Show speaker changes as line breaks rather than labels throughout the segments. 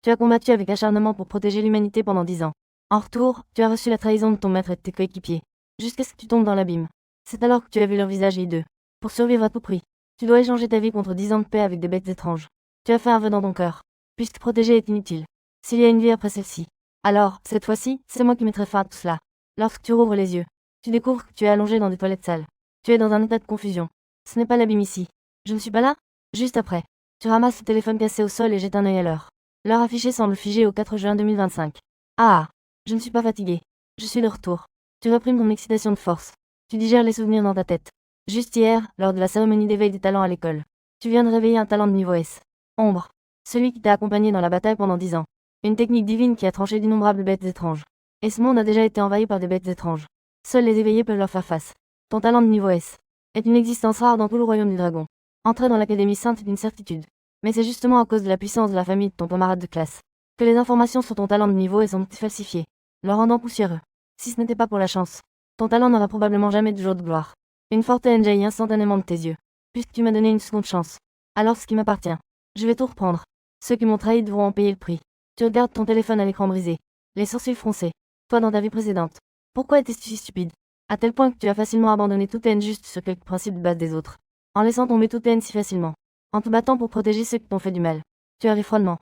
Tu as combattu avec acharnement pour protéger l'humanité pendant 10 ans. En retour, tu as reçu la trahison de ton maître et de tes coéquipiers. Jusqu'à ce que tu tombes dans l'abîme. C'est alors que tu as vu leur visage hideux. Pour survivre à tout prix, tu dois échanger ta vie contre 10 ans de paix avec des bêtes étranges. Tu as fait un vœu dans ton cœur. Puisque protéger est inutile. S'il y a une vie après celle-ci, alors, cette fois-ci, c'est moi qui mettrai fin à tout cela. Lorsque tu rouvres les yeux, tu découvres que tu es allongé dans des toilettes sales. Tu es dans un état de confusion. Ce n'est pas l'abîme ici. Je ne suis pas là. Juste après, tu ramasses le téléphone cassé au sol et jettes un œil à l'heure. L'heure affichée semble figée au 4 juin 2025. Ah, je ne suis pas fatigué. Je suis de retour. Tu reprimes ton excitation de force. Tu digères les souvenirs dans ta tête. Juste hier, lors de la cérémonie d'éveil des talents à l'école, tu viens de réveiller un talent de niveau S. Ombre. Celui qui t'a accompagné dans la bataille pendant 10 ans. Une technique divine qui a tranché d'innombrables bêtes étranges. Et ce monde a déjà été envahi par des bêtes étranges. Seuls les éveillés peuvent leur faire face. Ton talent de niveau S est une existence rare dans tout le royaume du dragon. Entrer dans l'académie sainte est une certitude. Mais c'est justement à cause de la puissance de la famille de ton camarade de classe que les informations sur ton talent de niveau S sont falsifiées, le rendant poussiéreux. Si ce n'était pas pour la chance, ton talent n'aurait probablement jamais de jour de gloire. Une forte haine jaillit instantanément de tes yeux, puisque tu m'as donné une seconde chance. Alors ce qui m'appartient, je vais tout reprendre. Ceux qui m'ont trahi devront en payer le prix. Tu regardes ton téléphone à l'écran brisé, les sourcils froncés. Toi dans ta vie précédente, pourquoi étais-tu si stupide? À tel point que tu as facilement abandonné toute haine juste sur quelques principes de base des autres. En laissant tomber toute haine si facilement. En te battant pour protéger ceux qui t'ont fait du mal. Tu as ri froidement.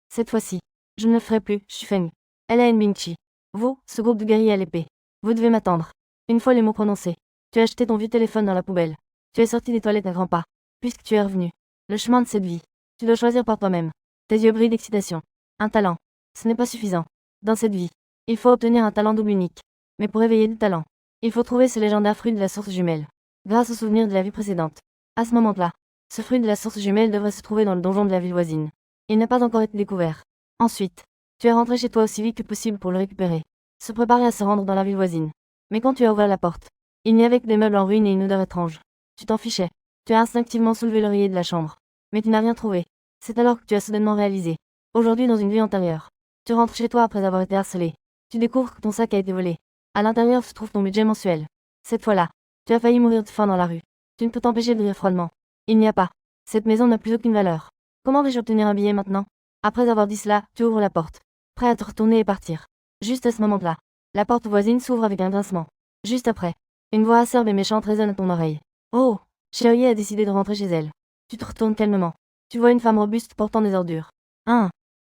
Cette fois-ci, je ne le ferai plus, Shufeng. Elle a une Bingchi. Vous, ce groupe de guerriers à l'épée. Vous devez m'attendre. Une fois les mots prononcés, tu as jeté ton vieux téléphone dans la poubelle. Tu es sorti des toilettes à grands pas. Puisque tu es revenu. Le chemin de cette vie. Tu dois choisir par toi-même. Tes yeux brillent d'excitation. Un talent. Ce n'est pas suffisant. Dans cette vie, il faut obtenir un talent double unique. Mais pour éveiller le talent, il faut trouver ce légendaire fruit de la source jumelle. Grâce au souvenir de la vie précédente. À ce moment-là, ce fruit de la source jumelle devrait se trouver dans le donjon de la ville voisine. Il n'a pas encore été découvert. Ensuite, tu es rentré chez toi aussi vite que possible pour le récupérer. Se préparer à se rendre dans la ville voisine. Mais quand tu as ouvert la porte, il n'y avait que des meubles en ruine et une odeur étrange. Tu t'en fichais. Tu as instinctivement soulevé l'oreiller de la chambre. Mais tu n'as rien trouvé. C'est alors que tu as soudainement réalisé. Aujourd'hui dans une vie antérieure. Tu rentres chez toi après avoir été harcelé. Tu découvres que ton sac a été volé. À l'intérieur se trouve ton budget mensuel. Cette fois-là, tu as failli mourir de faim dans la rue. Tu ne peux t'empêcher de rire froidement. Il n'y a pas. Cette maison n'a plus aucune valeur. Comment vais-je obtenir un billet maintenant? Après avoir dit cela, tu ouvres la porte. Prêt à te retourner et partir. Juste à ce moment-là, la porte voisine s'ouvre avec un grincement. Juste après, une voix acerbe et méchante résonne à ton oreille. Oh, Chérie a décidé de rentrer chez elle. Tu te retournes calmement. Tu vois une femme robuste portant des ordures.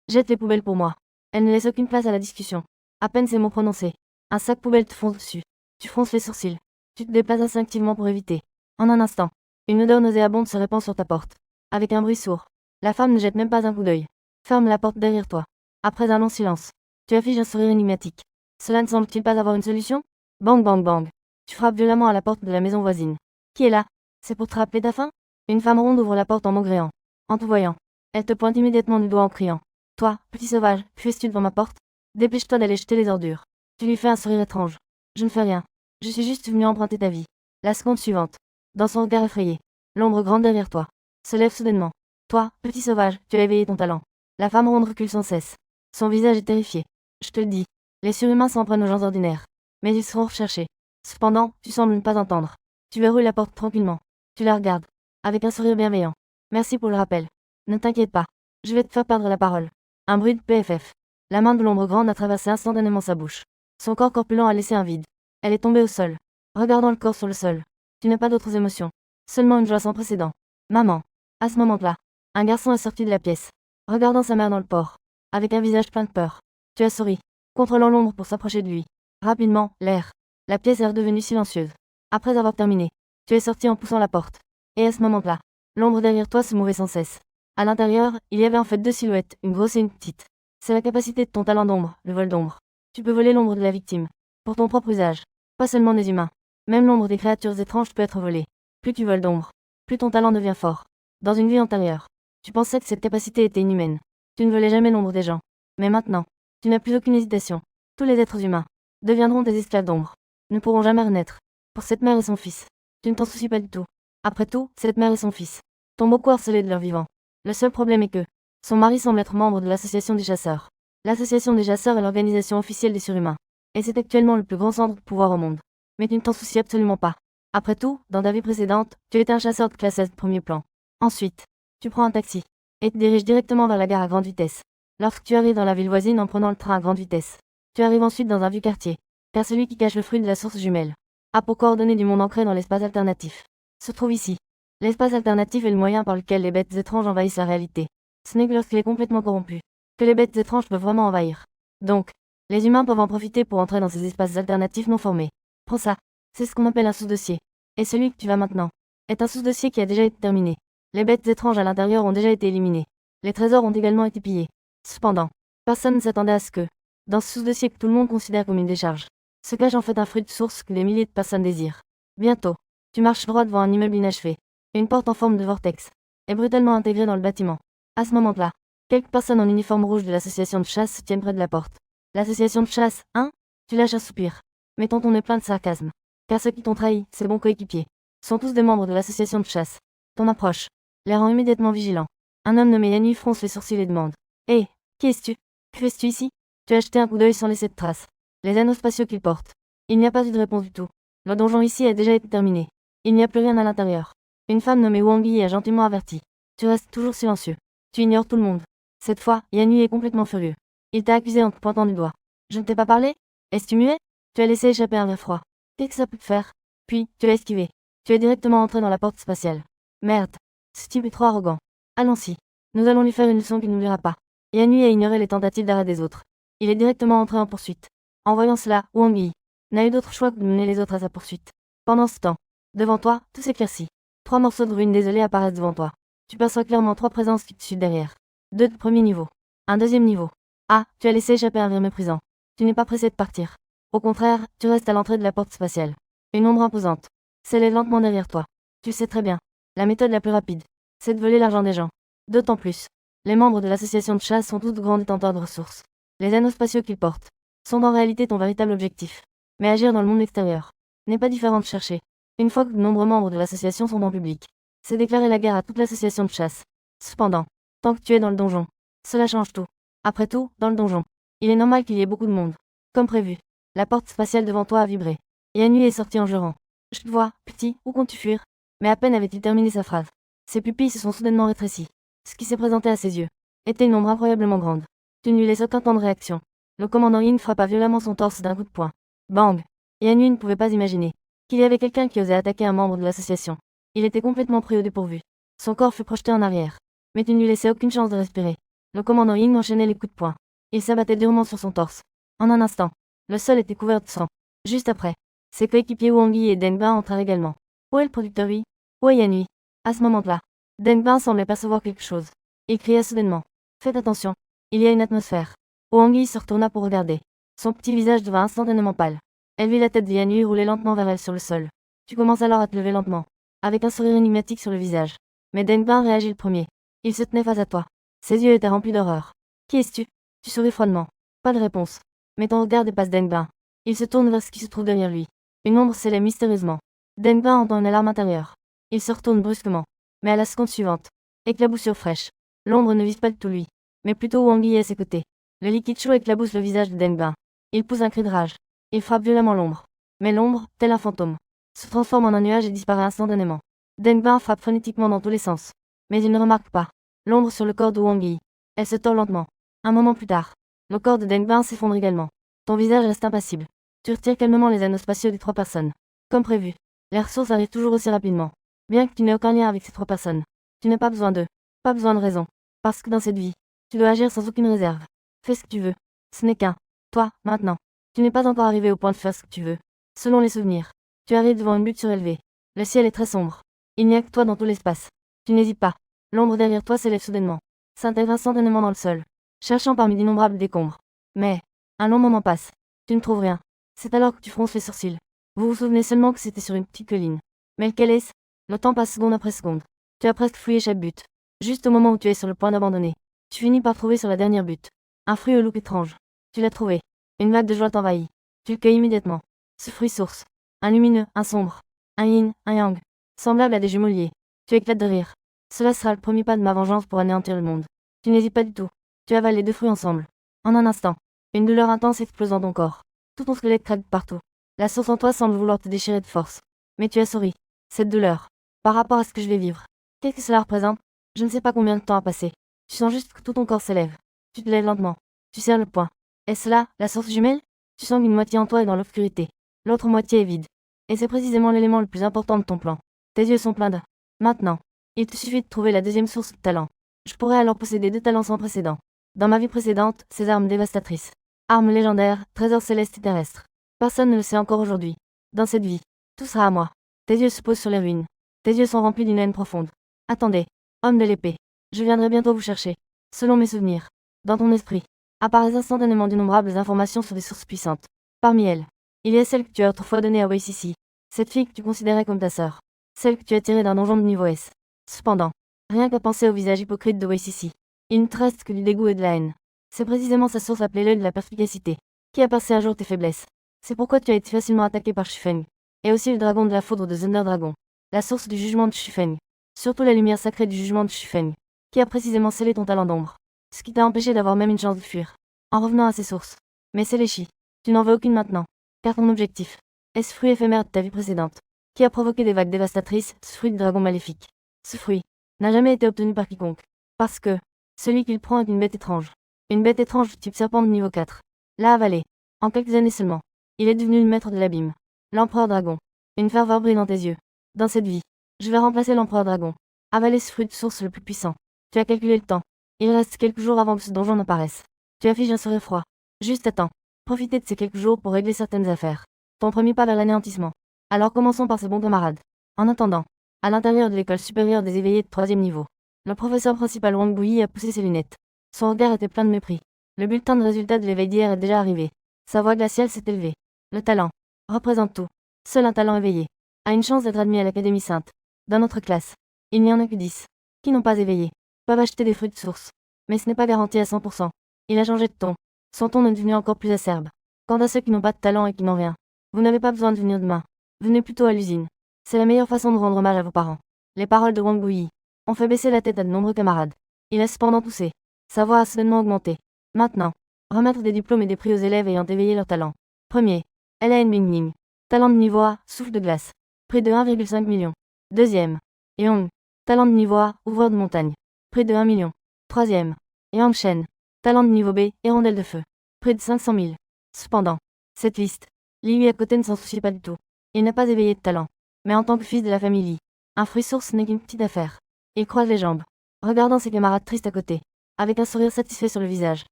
Jette les poubelles pour moi. Elle ne laisse aucune place à la discussion. À peine ces mots prononcés, un sac poubelle te fonce dessus. Tu fronces les sourcils. Tu te déplaces instinctivement pour éviter. En un instant, une odeur nauséabonde se répand sur ta porte. Avec un bruit sourd, la femme ne jette même pas un coup d'œil. Ferme la porte derrière toi. Après un long silence, tu affiches un sourire énigmatique. Cela ne semble-t-il pas avoir une solution? Bang bang bang. Tu frappes violemment à la porte de la maison voisine. Qui est là? C'est pour te rappeler ta faim? Une femme ronde ouvre la porte en maugréant. En te voyant, elle te pointe immédiatement du doigt en criant. Toi, petit sauvage, que fais-tu devant ma porte? Dépêche-toi d'aller jeter les ordures. Tu lui fais un sourire étrange. Je ne fais rien. Je suis juste venu emprunter ta vie. La seconde suivante, dans son regard effrayé, l'ombre grande derrière toi se lève soudainement. Toi, petit sauvage, tu as éveillé ton talent. La femme ronde recule sans cesse. Son visage est terrifié. Je te le dis, les surhumains s'en prennent aux gens ordinaires. Mais ils seront recherchés. Cependant, tu sembles ne pas entendre. Tu verrouilles la porte tranquillement. Tu la regardes, avec un sourire bienveillant. Merci pour le rappel. Ne t'inquiète pas. Je vais te faire perdre la parole. Un bruit de PFF. La main de l'ombre grande a traversé instantanément sa bouche. Son corps corpulent a laissé un vide. Elle est tombée au sol. Regardant le corps sur le sol. Tu n'as pas d'autres émotions. Seulement une joie sans précédent. Maman. À ce moment-là, un garçon est sorti de la pièce, regardant sa mère dans le port, avec un visage plein de peur. Tu as souri, contrôlant l'ombre pour s'approcher de lui. Rapidement, la pièce est redevenue silencieuse. Après avoir terminé, tu es sorti en poussant la porte. Et à ce moment-là, l'ombre derrière toi se mouvait sans cesse. À l'intérieur, il y avait en fait deux silhouettes, une grosse et une petite. C'est la capacité de ton talent d'ombre, le vol d'ombre. Tu peux voler l'ombre de la victime, pour ton propre usage. Pas seulement des humains. Même l'ombre des créatures étranges peut être volée. Plus tu voles d'ombre, plus ton talent devient fort. Dans une vie antérieure, tu pensais que cette capacité était inhumaine. Tu ne volais jamais l'ombre des gens. Mais maintenant, tu n'as plus aucune hésitation. Tous les êtres humains deviendront des esclaves d'ombre. Ne pourront jamais renaître. Pour cette mère et son fils, tu ne t'en soucies pas du tout. Après tout, cette mère et son fils tombent beaucoup harcelés de leur vivant. Le seul problème est que son mari semble être membre de l'association des chasseurs. L'association des chasseurs est l'organisation officielle des surhumains. Et c'est actuellement le plus grand centre de pouvoir au monde. Mais tu ne t'en soucies absolument pas. Après tout, dans ta vie précédente, tu étais un chasseur de classe S de premier plan. Ensuite, tu prends un taxi et te diriges directement vers la gare à grande vitesse. Lorsque tu arrives dans la ville voisine en prenant le train à grande vitesse, tu arrives ensuite dans un vieux quartier, car celui qui cache le fruit de la source jumelle a pour coordonnées du monde ancré dans l'espace alternatif se trouve ici. L'espace alternatif est le moyen par lequel les bêtes étranges envahissent la réalité. Ce n'est que lorsqu'il est complètement corrompu que les bêtes étranges peuvent vraiment envahir. Donc, les humains peuvent en profiter pour entrer dans ces espaces alternatifs non formés. Prends ça, c'est ce qu'on appelle un sous-dossier. Et celui que tu vas maintenant est un sous-dossier qui a déjà été terminé. Les bêtes étranges à l'intérieur ont déjà été éliminées. Les trésors ont également été pillés. Cependant, personne ne s'attendait à ce que, dans ce sous-dossier que tout le monde considère comme une décharge, se cache en fait un fruit de source que des milliers de personnes désirent. Bientôt, tu marches droit devant un immeuble inachevé. Une porte en forme de vortex est brutalement intégrée dans le bâtiment. À ce moment-là, quelques personnes en uniforme rouge de l'association de chasse se tiennent près de la porte. L'association de chasse, hein? Tu lâches un soupir, mais ton ton est plein de sarcasme. Car ceux qui t'ont trahi, ces bons coéquipiers, sont tous des membres de l'association de chasse. Ton approche les rend immédiatement vigilants. Un homme nommé Yanui fronce les sourcils et demande: Hé, qui es-tu? Que fais-tu ici? Tu as jeté un coup d'œil sans laisser de traces. Les anneaux spatiaux qu'il porte. Il n'y a pas eu de réponse du tout. Le donjon ici a déjà été terminé. Il n'y a plus rien à l'intérieur. Une femme nommée Wang Yi a gentiment averti. Tu restes toujours silencieux. Tu ignores tout le monde. Cette fois, Yanui est complètement furieux. Il t'a accusé en te pointant du doigt. Je ne t'ai pas parlé? Est-ce muet? Tu as laissé échapper un vrai froid. Qu'est-ce que ça peut te faire? Puis, tu l'as esquivé. Tu es directement entré dans la porte spatiale. Merde. Ce type est trop arrogant. Allons-y. Nous allons lui faire une leçon qu'il n'oubliera pas. Yanui a ignoré les tentatives d'arrêt des autres. Il est directement entré en poursuite. En voyant cela, Wang Yi n'a eu d'autre choix que de mener les autres à sa poursuite. Pendant ce temps, devant toi, tout s'éclaircit. 3 morceaux de ruines désolées apparaissent devant toi. Tu perçois clairement 3 présences qui te suivent derrière. 2 de premier niveau. Un deuxième niveau. Ah, tu as laissé échapper un rire méprisant. Tu n'es pas pressé de partir. Au contraire, tu restes à l'entrée de la porte spatiale. Une ombre imposante s'élève lentement derrière toi. Tu sais très bien. La méthode la plus rapide, c'est de voler l'argent des gens. D'autant plus, les membres de l'association de chasse sont tous de grands détenteurs de ressources. Les anneaux spatiaux qu'ils portent sont en réalité ton véritable objectif. Mais agir dans le monde extérieur n'est pas différent de chercher. Une fois que de nombreux membres de l'association sont en public, c'est déclarer la guerre à toute l'association de chasse. Cependant, tant que tu es dans le donjon, cela change tout. Après tout, dans le donjon, il est normal qu'il y ait beaucoup de monde. Comme prévu, la porte spatiale devant toi a vibré. Yanui est sorti en jurant. Je te vois, petit, où comptes-tu fuir? Mais à peine avait-il terminé sa phrase. Ses pupilles se sont soudainement rétrécies. Ce qui s'est présenté à ses yeux était une ombre incroyablement grande. Tu ne lui laisses aucun temps de réaction. Le commandant Yin frappa violemment son torse d'un coup de poing. Bang! Yanui ne pouvait pas imaginer qu'il y avait quelqu'un qui osait attaquer un membre de l'association. Il était complètement pris au dépourvu. Son corps fut projeté en arrière. Mais tu ne lui laissais aucune chance de respirer. Le commandant Ying enchaînait les coups de poing. Il s'abattait durement sur son torse. En un instant, le sol était couvert de sang. Juste après, ses coéquipiers Wang Yi et Deng Bin entrèrent également. Où est le producteur Yi? Où est Yanui? À ce moment-là, Deng Bin semblait percevoir quelque chose. Il cria soudainement. Faites attention, il y a une atmosphère. Wang Yi se retourna pour regarder. Son petit visage devint instantanément pâle. Elle vit la tête de Yanui rouler lentement vers elle sur le sol. Tu commences alors à te lever lentement, avec un sourire énigmatique sur le visage. Mais Deng Bin réagit le premier. Il se tenait face à toi. Ses yeux étaient remplis d'horreur. Qui es-tu? Tu souris froidement. Pas de réponse. Mais ton regard dépasse Deng Bin. Il se tourne vers ce qui se trouve derrière lui. Une ombre s'élève mystérieusement. Deng Bin entend une alarme intérieure. Il se retourne brusquement. Mais à la seconde suivante, éclaboussure fraîche. L'ombre ne vise pas du tout lui, mais plutôt Wang Yi à ses côtés. Le liquide chaud éclabousse le visage de Deng Bin. Il pousse un cri de rage. Il frappe violemment l'ombre. Mais l'ombre, tel un fantôme, se transforme en un nuage et disparaît instantanément. Deng Bin frappe frénétiquement dans tous les sens. Mais il ne remarque pas l'ombre sur le corps de Wang Yi. Elle se tord lentement. Un moment plus tard, le corps de Deng Bin s'effondre également. Ton visage reste impassible. Tu retires calmement les anneaux spatiaux des 3 personnes. Comme prévu, les ressources arrivent toujours aussi rapidement. Bien que tu n'aies aucun lien avec ces 3 personnes, tu n'as pas besoin d'eux. Pas besoin de raison. Parce que dans cette vie, tu dois agir sans aucune réserve. Fais ce que tu veux. Ce n'est qu'un. Toi, maintenant. Tu n'es pas encore arrivé au point de faire ce que tu veux. Selon les souvenirs, tu arrives devant une butte surélevée. Le ciel est très sombre. Il n'y a que toi dans tout l'espace. Tu n'hésites pas. L'ombre derrière toi s'élève soudainement, s'intègre instantanément dans le sol, cherchant parmi d'innombrables décombres. Mais, un long moment passe. Tu ne trouves rien. C'est alors que tu fronces les sourcils. Vous vous souvenez seulement que c'était sur une petite colline. Mais lequel est-ce? Le temps passe seconde après seconde. Tu as presque fouillé chaque butte. Juste au moment où tu es sur le point d'abandonner, tu finis par trouver sur la dernière butte un fruit au look étrange. Tu l'as trouvé. Une vague de joie t'envahit. Tu le cueilles immédiatement. Ce fruit source. Un lumineux, un sombre. Un yin, un yang. Semblable à des jumeaux liés. Tu éclates de rire. Cela sera le premier pas de ma vengeance pour anéantir le monde. Tu n'hésites pas du tout. Tu avales les 2 fruits ensemble. En un instant, une douleur intense explose dans ton corps. Tout ton squelette craque partout. La source en toi semble vouloir te déchirer de force. Mais tu as souri. Cette douleur, par rapport à ce que je vais vivre, qu'est-ce que cela représente? Je ne sais pas combien de temps a passé. Tu sens juste que tout ton corps s'élève. Tu te lèves lentement. Tu serres le poing. Est-ce là, la source jumelle? Tu sens qu'une moitié en toi est dans l'obscurité. L'autre moitié est vide. Et c'est précisément l'élément le plus important de ton plan. Tes yeux sont pleins de... Maintenant. Il te suffit de trouver la deuxième source de talent. Je pourrais alors posséder 2 talents sans précédent. Dans ma vie précédente, ces armes dévastatrices. Armes légendaires, trésors célestes et terrestres. Personne ne le sait encore aujourd'hui. Dans cette vie, tout sera à moi. Tes yeux se posent sur les ruines. Tes yeux sont remplis d'une haine profonde. Attendez, homme de l'épée. Je viendrai bientôt vous chercher. Selon mes souvenirs. Dans ton esprit. Apparaissent instantanément d'innombrables informations sur des sources puissantes. Parmi elles, il y a celle que tu as autrefois donnée à WCC. Cette fille que tu considérais comme ta sœur. Celle que tu as tirée d'un donjon de niveau S. Cependant, rien qu'à penser au visage hypocrite de WCC, il ne te reste que du dégoût et de la haine. C'est précisément sa source appelée l'œil de la perspicacité, qui a percé un jour tes faiblesses. C'est pourquoi tu as été facilement attaqué par Shufeng. Et aussi le dragon de la foudre de Thunder Dragon, la source du jugement de Shufeng. Surtout la lumière sacrée du jugement de Shufeng, qui a précisément scellé ton talent d'ombre. Ce qui t'a empêché d'avoir même une chance de fuir, en revenant à ses sources. Mais c'est l'échi. Tu n'en veux aucune maintenant, car ton objectif est ce fruit éphémère de ta vie précédente, qui a provoqué des vagues dévastatrices, ce fruit du dragon maléfique. Ce fruit n'a jamais été obtenu par quiconque, parce que celui qu'il prend est une bête étrange. Une bête étrange du type serpent de niveau 4. L'a avalé. En quelques années seulement, il est devenu le maître de l'abîme. L'empereur dragon. Une ferveur brille dans tes yeux. Dans cette vie, je vais remplacer l'empereur dragon. Avaler ce fruit de source le plus puissant. Tu as calculé le temps. Il reste quelques jours avant que ce donjon n'apparaisse. Tu affiches un sourire froid. Juste attends. Profitez de ces quelques jours pour régler certaines affaires. Ton premier pas vers l'anéantissement. Alors commençons par ce bon camarade. En attendant, à l'intérieur de l'école supérieure des éveillés de 3e niveau, le professeur principal Wang Bouyi a poussé ses lunettes. Son regard était plein de mépris. Le bulletin de résultats de l'éveil d'hier est déjà arrivé. Sa voix glaciale s'est élevée. Le talent représente tout. Seul un talent éveillé a une chance d'être admis à l'Académie Sainte. Dans notre classe, il n'y en a que 10 qui n'ont pas éveillé, peuvent acheter des fruits de source. Mais ce n'est pas garanti à 100%. Il a changé de ton. Son ton est devenu encore plus acerbe. Quant à ceux qui n'ont pas de talent et qui n'ont rien, vous n'avez pas besoin de venir demain. Venez plutôt à l'usine. C'est la meilleure façon de rendre hommage à vos parents. Les paroles de Wang Bouyi ont fait baisser la tête à de nombreux camarades. Il a cependant toussé. Sa voix a soudainement augmenté. Maintenant, remettre des diplômes et des prix aux élèves ayant éveillé leur talent. Premier, Elaine Bingning. Talent de niveau A, souffle de glace. Prix de 1,5 million. Deuxième, Yong. Talent de niveau A, ouvreur de montagne. Prix de 1 million. Troisième, Yang Shen. Talent de niveau B, hirondelle de feu. Près de 500 000. Cependant, cette liste, Li à côté ne s'en soucie pas du tout. Il n'a pas éveillé de talent. Mais en tant que fils de la famille Li, un fruit source n'est qu'une petite affaire. Il croise les jambes, regardant ses camarades tristes à côté, avec un sourire satisfait sur le visage.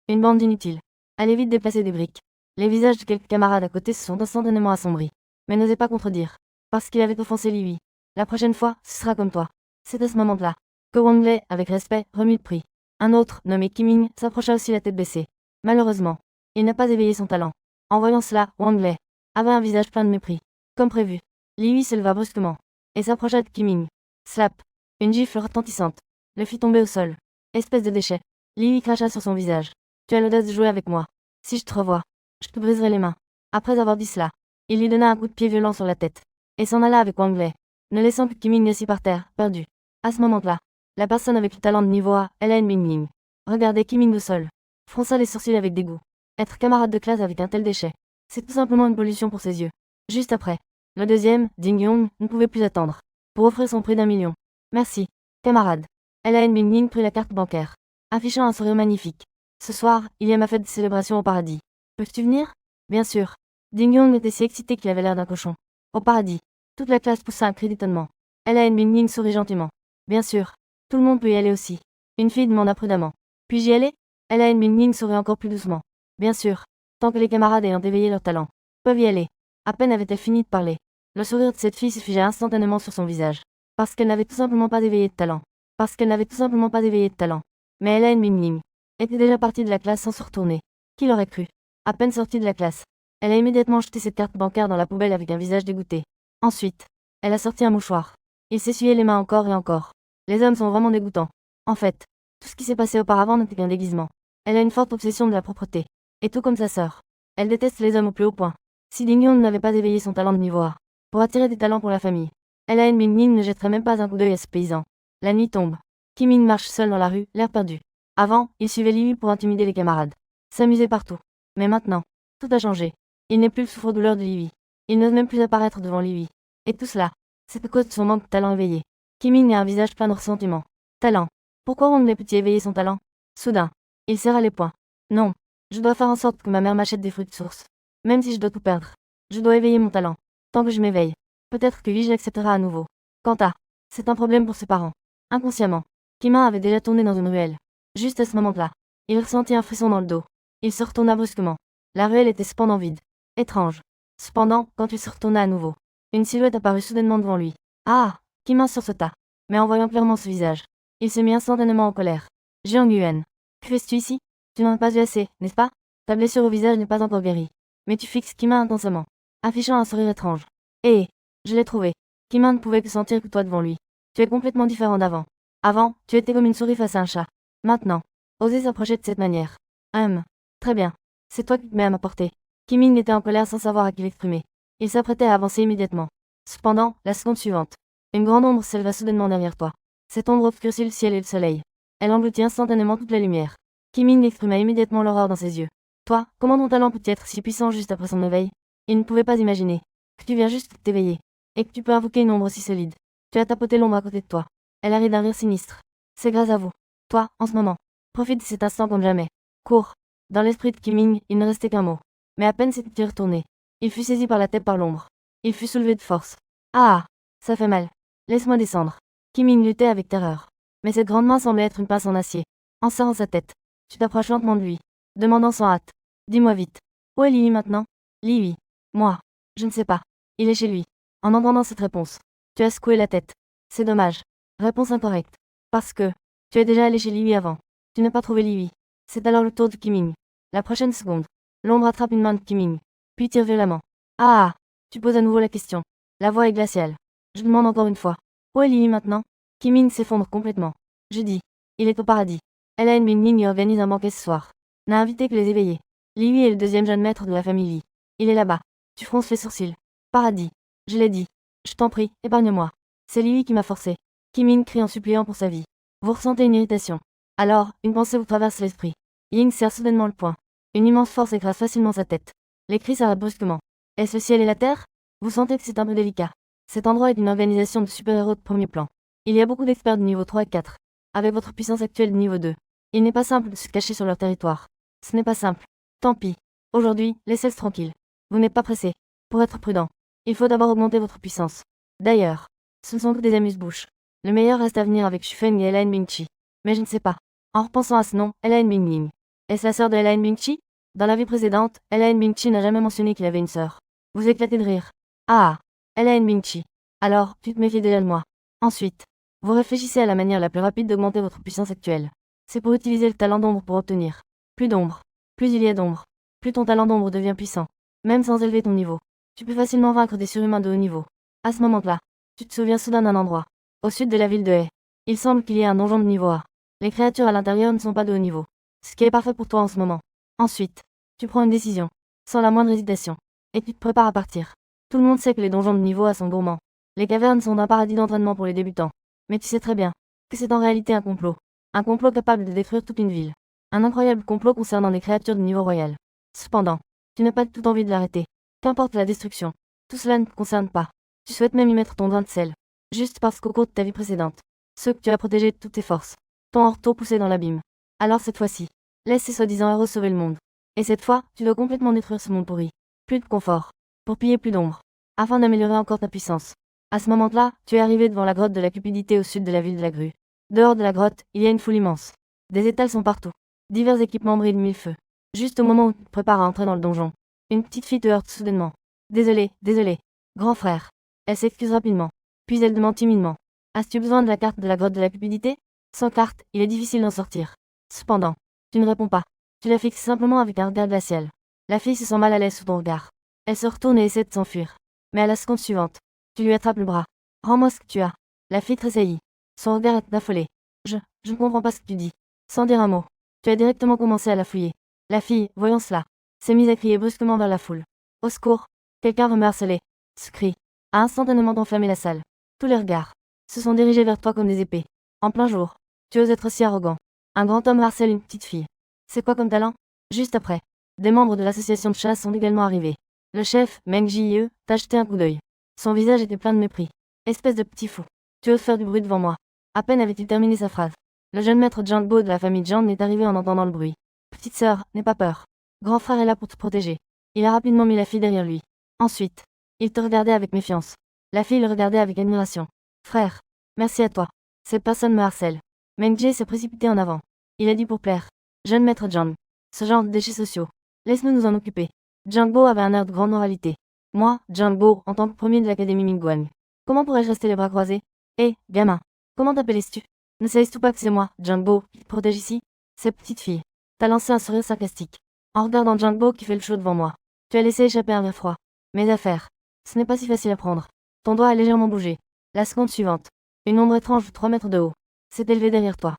Une bande d'inutiles. Allez vite déplacer des briques. Les visages de quelques camarades à côté se sont instantanément assombris. Mais n'osez pas contredire. Parce qu'il avait offensé Li. La prochaine fois, ce sera comme toi. C'est à ce moment-là que Wang Lei, avec respect, remit le prix. Un autre, nommé Kiming, s'approcha aussi la tête baissée. Malheureusement, il n'a pas éveillé son talent. En voyant cela, Wang Lei avait un visage plein de mépris. Comme prévu, Li se leva brusquement et s'approcha de Kiming. Slap. Une gifle retentissante le fit tomber au sol. Espèce de déchet. Li cracha sur son visage. Tu as l'audace de jouer avec moi. Si je te revois, je te briserai les mains. Après avoir dit cela, il lui donna un coup de pied violent sur la tête et s'en alla avec Wang Lei, ne laissant que Kiming assis par terre, perdu. À ce moment-là, la personne avec le talent de niveau A, Elaine Bingling, regardait Kiming au sol, fronça les sourcils avec dégoût. Être camarade de classe avec un tel déchet, c'est tout simplement une pollution pour ses yeux. Juste après, le deuxième, Ding Yong, ne pouvait plus attendre pour offrir son prix d'1 million. Merci, camarade. Elaine Bingling prit la carte bancaire, affichant un sourire magnifique. Ce soir, il y a ma fête de célébration au paradis. Peux-tu venir? Bien sûr. Ding Yong était si excité qu'il avait l'air d'un cochon. Au paradis, toute la classe poussa un cri d'étonnement. Elaine Bingling sourit gentiment. Bien sûr. Tout le monde peut y aller aussi. Une fille demanda prudemment. Puis-je y aller? Elaine Bingling sourit encore plus doucement. Bien sûr. Tant que les camarades ayant éveillé leur talent peuvent y aller. À peine avait-elle fini de parler. Le sourire de cette fille se figea instantanément sur son visage. Parce qu'elle n'avait tout simplement pas éveillé de talent. Parce qu'elle n'avait tout simplement pas éveillé de talent. Mais Elaine Bingling était déjà partie de la classe sans se retourner. Qui l'aurait cru? À peine sortie de la classe, elle a immédiatement jeté cette carte bancaire dans la poubelle avec un visage dégoûté. Ensuite, elle a sorti un mouchoir. Il s'essuyait les mains encore et encore. Les hommes sont vraiment dégoûtants. En fait, tout ce qui s'est passé auparavant n'était qu'un déguisement. Elle a une forte obsession de la propreté. Et tout comme sa sœur, elle déteste les hommes au plus haut point. Si Ding Yong n'avait pas éveillé son talent de niveau A, pour attirer des talents pour la famille, Elaine Bingling ne jetterait même pas un coup d'œil à ce paysan. La nuit tombe. Kiming marche seul dans la rue, l'air perdu. Avant, il suivait Li pour intimider les camarades. S'amuser partout. Mais maintenant, tout a changé. Il n'est plus le souffre-douleur de Li. Il n'ose même plus apparaître devant Li. Et tout cela, c'est à cause de son manque de talent éveillé. Kiming a un visage plein de ressentiment. Talent. Pourquoi Wang Lei peut-il éveiller son talent? Soudain, Il serra les poings. Non. Je dois faire en sorte que ma mère m'achète des fruits de source. Même si je dois tout perdre. Je dois éveiller mon talent. Tant que je m'éveille. Peut-être que Vige l'acceptera à nouveau. Quant à... C'est un problème pour ses parents. Inconsciemment. Kima avait déjà tourné dans une ruelle. Juste à ce moment-là. Il ressentit un frisson dans le dos. Il se retourna brusquement. La ruelle était cependant vide. Étrange. Cependant, quand il se retourna à nouveau, une silhouette apparut soudainement devant lui. Ah! Kima sursauta. Mais en voyant clairement ce visage, il se mit instantanément en colère. Jiang Yuan. Que fais-tu ici? Tu n'en as pas eu assez, n'est-ce pas? Ta blessure au visage n'est pas encore guérie. Mais tu fixes Kima intensément, affichant un sourire étrange. Eh! Je l'ai trouvé. Kima ne pouvait que sentir que toi devant lui. Tu es complètement différent d'avant. Avant, tu étais comme une souris face à un chat. Maintenant, oser s'approcher de cette manière. Très bien. C'est toi qui te mets à ma portée. Kiming était en colère sans savoir à qui l'exprimer. Il s'apprêtait à avancer immédiatement. Cependant, la seconde suivante, une grande ombre s'éleva soudainement derrière toi. Cette ombre obscurcit le ciel et le soleil. Elle engloutit instantanément toute la lumière. Kiming exprima immédiatement l'horreur dans ses yeux. Toi, comment ton talent peut-il être si puissant juste après son éveil? Il ne pouvait pas imaginer que tu viens juste de t'éveiller et que tu peux invoquer une ombre aussi solide. Tu as tapoté l'ombre à côté de toi. Elle arrive d'un rire sinistre. C'est grâce à vous. Toi, en ce moment, profite de cet instant comme jamais. Cours. Dans l'esprit de Kiming, il ne restait qu'un mot. Mais à peine s'était-il retourné. Il fut saisi par la tête par l'ombre. Il fut soulevé de force. Ah! Ça fait mal. Laisse-moi descendre. Kiming luttait avec terreur. Mais cette grande main semblait être une pince en acier. En serrant sa tête, tu t'approches lentement de lui, demandant sans hâte. Dis-moi vite. Où est Lily maintenant? Lily. Moi. Je ne sais pas. Il est chez lui. En entendant cette réponse, tu as secoué la tête. C'est dommage. Réponse incorrecte. Parce que, tu es déjà allé chez Lily avant. Tu n'as pas trouvé Lily. C'est alors le tour de Kiming. La prochaine seconde, l'ombre attrape une main de Kiming, puis tire violemment. Ah! Tu poses à nouveau la question. La voix est glaciale. Je demande encore une fois. Où est Lily maintenant? Kiming s'effondre complètement. Je dis. Il est au paradis. Elaine Mingling y organise un banquet ce soir. N'a invité que les éveillés. Lily est le deuxième jeune maître de la famille Lee. Il est là-bas. Tu fronces les sourcils. Paradis. Je l'ai dit. Je t'en prie, épargne-moi. C'est Lily qui m'a forcé. Kiming crie en suppliant pour sa vie. Vous ressentez une irritation. Alors, une pensée vous traverse l'esprit. Ying serre soudainement le poing. Une immense force écrase facilement sa tête. Les cris s'arrêtent brusquement. Est-ce le ciel et la terre? Vous sentez que c'est un peu délicat. Cet endroit est une organisation de super-héros de premier plan. Il y a beaucoup d'experts de niveau 3 et 4. Avec votre puissance actuelle de niveau 2. Il n'est pas simple de se cacher sur leur territoire. Ce n'est pas simple. Tant pis. Aujourd'hui, laissez-le tranquille. Vous n'êtes pas pressé. Pour être prudent, il faut d'abord augmenter votre puissance. D'ailleurs, ce ne sont que des amuse-bouches. Le meilleur reste à venir avec Shufeng et Elaine Mingchi. Mais je ne sais pas. En repensant à ce nom, Elaine Mingling. Est-ce la sœur de Elaine Mingchi? Dans la vie précédente, Elaine Mingchi n'a jamais mentionné qu'il avait une sœur. Vous éclatez de rire. Ah! Elaine Mingchi. Alors, tu te méfies déjà de moi. Ensuite, vous réfléchissez à la manière la plus rapide d'augmenter votre puissance actuelle. C'est pour utiliser le talent d'ombre pour obtenir. Plus d'ombre. Plus il y a d'ombre. Plus ton talent d'ombre devient puissant. Même sans élever ton niveau. Tu peux facilement vaincre des surhumains de haut niveau. À ce moment-là, tu te souviens soudain d'un endroit. Au sud de la ville de Hei. Il semble qu'il y ait un donjon de niveau A. Les créatures à l'intérieur ne sont pas de haut niveau. Ce qui est parfait pour toi en ce moment. Ensuite, tu prends une décision. Sans la moindre hésitation. Et tu te prépares à partir. Tout le monde sait que les donjons de niveau A sont gourmands. Les cavernes sont un paradis d'entraînement pour les débutants. Mais tu sais très bien que c'est en réalité un complot. Un complot capable de détruire toute une ville. Un incroyable complot concernant des créatures de niveau royal. Cependant, tu n'as pas du tout envie de l'arrêter. Qu'importe la destruction. Tout cela ne te concerne pas. Tu souhaites même y mettre ton grain de sel. Juste parce qu'au cours de ta vie précédente, ceux que tu as protégés de toutes tes forces, t'ont en retour poussé dans l'abîme. Alors cette fois-ci, laisse ces soi-disant héros sauver le monde. Et cette fois, tu dois complètement détruire ce monde pourri. Plus de confort. Pour piller plus d'ombre. Afin d'améliorer encore ta puissance. À ce moment-là, tu es arrivé devant la grotte de la cupidité au sud de la ville de la grue. Dehors de la grotte, il y a une foule immense. Des étals sont partout. Divers équipements brillent de mille feux. Juste au moment où tu te prépares à entrer dans le donjon, une petite fille te heurte soudainement. Désolé, désolé. Grand frère. Elle s'excuse rapidement. Puis elle demande timidement. As-tu besoin de la carte de la grotte de la cupidité? Sans carte, il est difficile d'en sortir. Cependant, tu ne réponds pas. Tu la fixes simplement avec un regard glacial. La fille se sent mal à l'aise sous ton regard. Elle se retourne et essaie de s'enfuir. Mais à la seconde suivante, tu lui attrapes le bras. Rends-moi ce que tu as. La fille tressaillit. Son regard est affolé. Je ne comprends pas ce que tu dis. Sans dire un mot, tu as directement commencé à la fouiller. La fille, voyant cela, s'est mise à crier brusquement vers la foule. Au secours! Quelqu'un veut me harceler. Ce cri a instantanément enflammé la salle. Tous les regards se sont dirigés vers toi comme des épées. En plein jour, tu oses être si arrogant. Un grand homme harcèle une petite fille. C'est quoi comme talent? Juste après, des membres de l'association de chasse sont également arrivés. Le chef, Meng Jie, t'a jeté un coup d'œil. Son visage était plein de mépris. Espèce de petit fou. Tu oses faire du bruit devant moi. À peine avait-il terminé sa phrase. Le jeune maître Jiangbo de la famille Jiang est arrivé en entendant le bruit. Petite sœur, n'aie pas peur. Grand frère est là pour te protéger. Il a rapidement mis la fille derrière lui. Ensuite, il te regardait avec méfiance. La fille le regardait avec admiration. Frère, merci à toi. Cette personne me harcèle. Meng Jie s'est précipité en avant. Il a dit pour plaire. Jeune maître Jiang. Ce genre de déchets sociaux. Laisse-nous nous en occuper. Jiangbo avait un air de grande moralité. Moi, Jiangbo, en tant que premier de l'académie Mingguang. Comment pourrais-je rester les bras croisés? Hé, gamin. Comment t'appelles-tu? Ne savais-tu pas que c'est moi, Jiangbo, qui te protège ici? Cette petite fille. T'as lancé un sourire sarcastique. En regardant Jiangbo qui fait le show devant moi. Tu as laissé échapper un verre froid. Mes affaires. Ce n'est pas si facile à prendre. Ton doigt a légèrement bougé. La seconde suivante. Une ombre étrange de 3 mètres de haut s'est élevée derrière toi.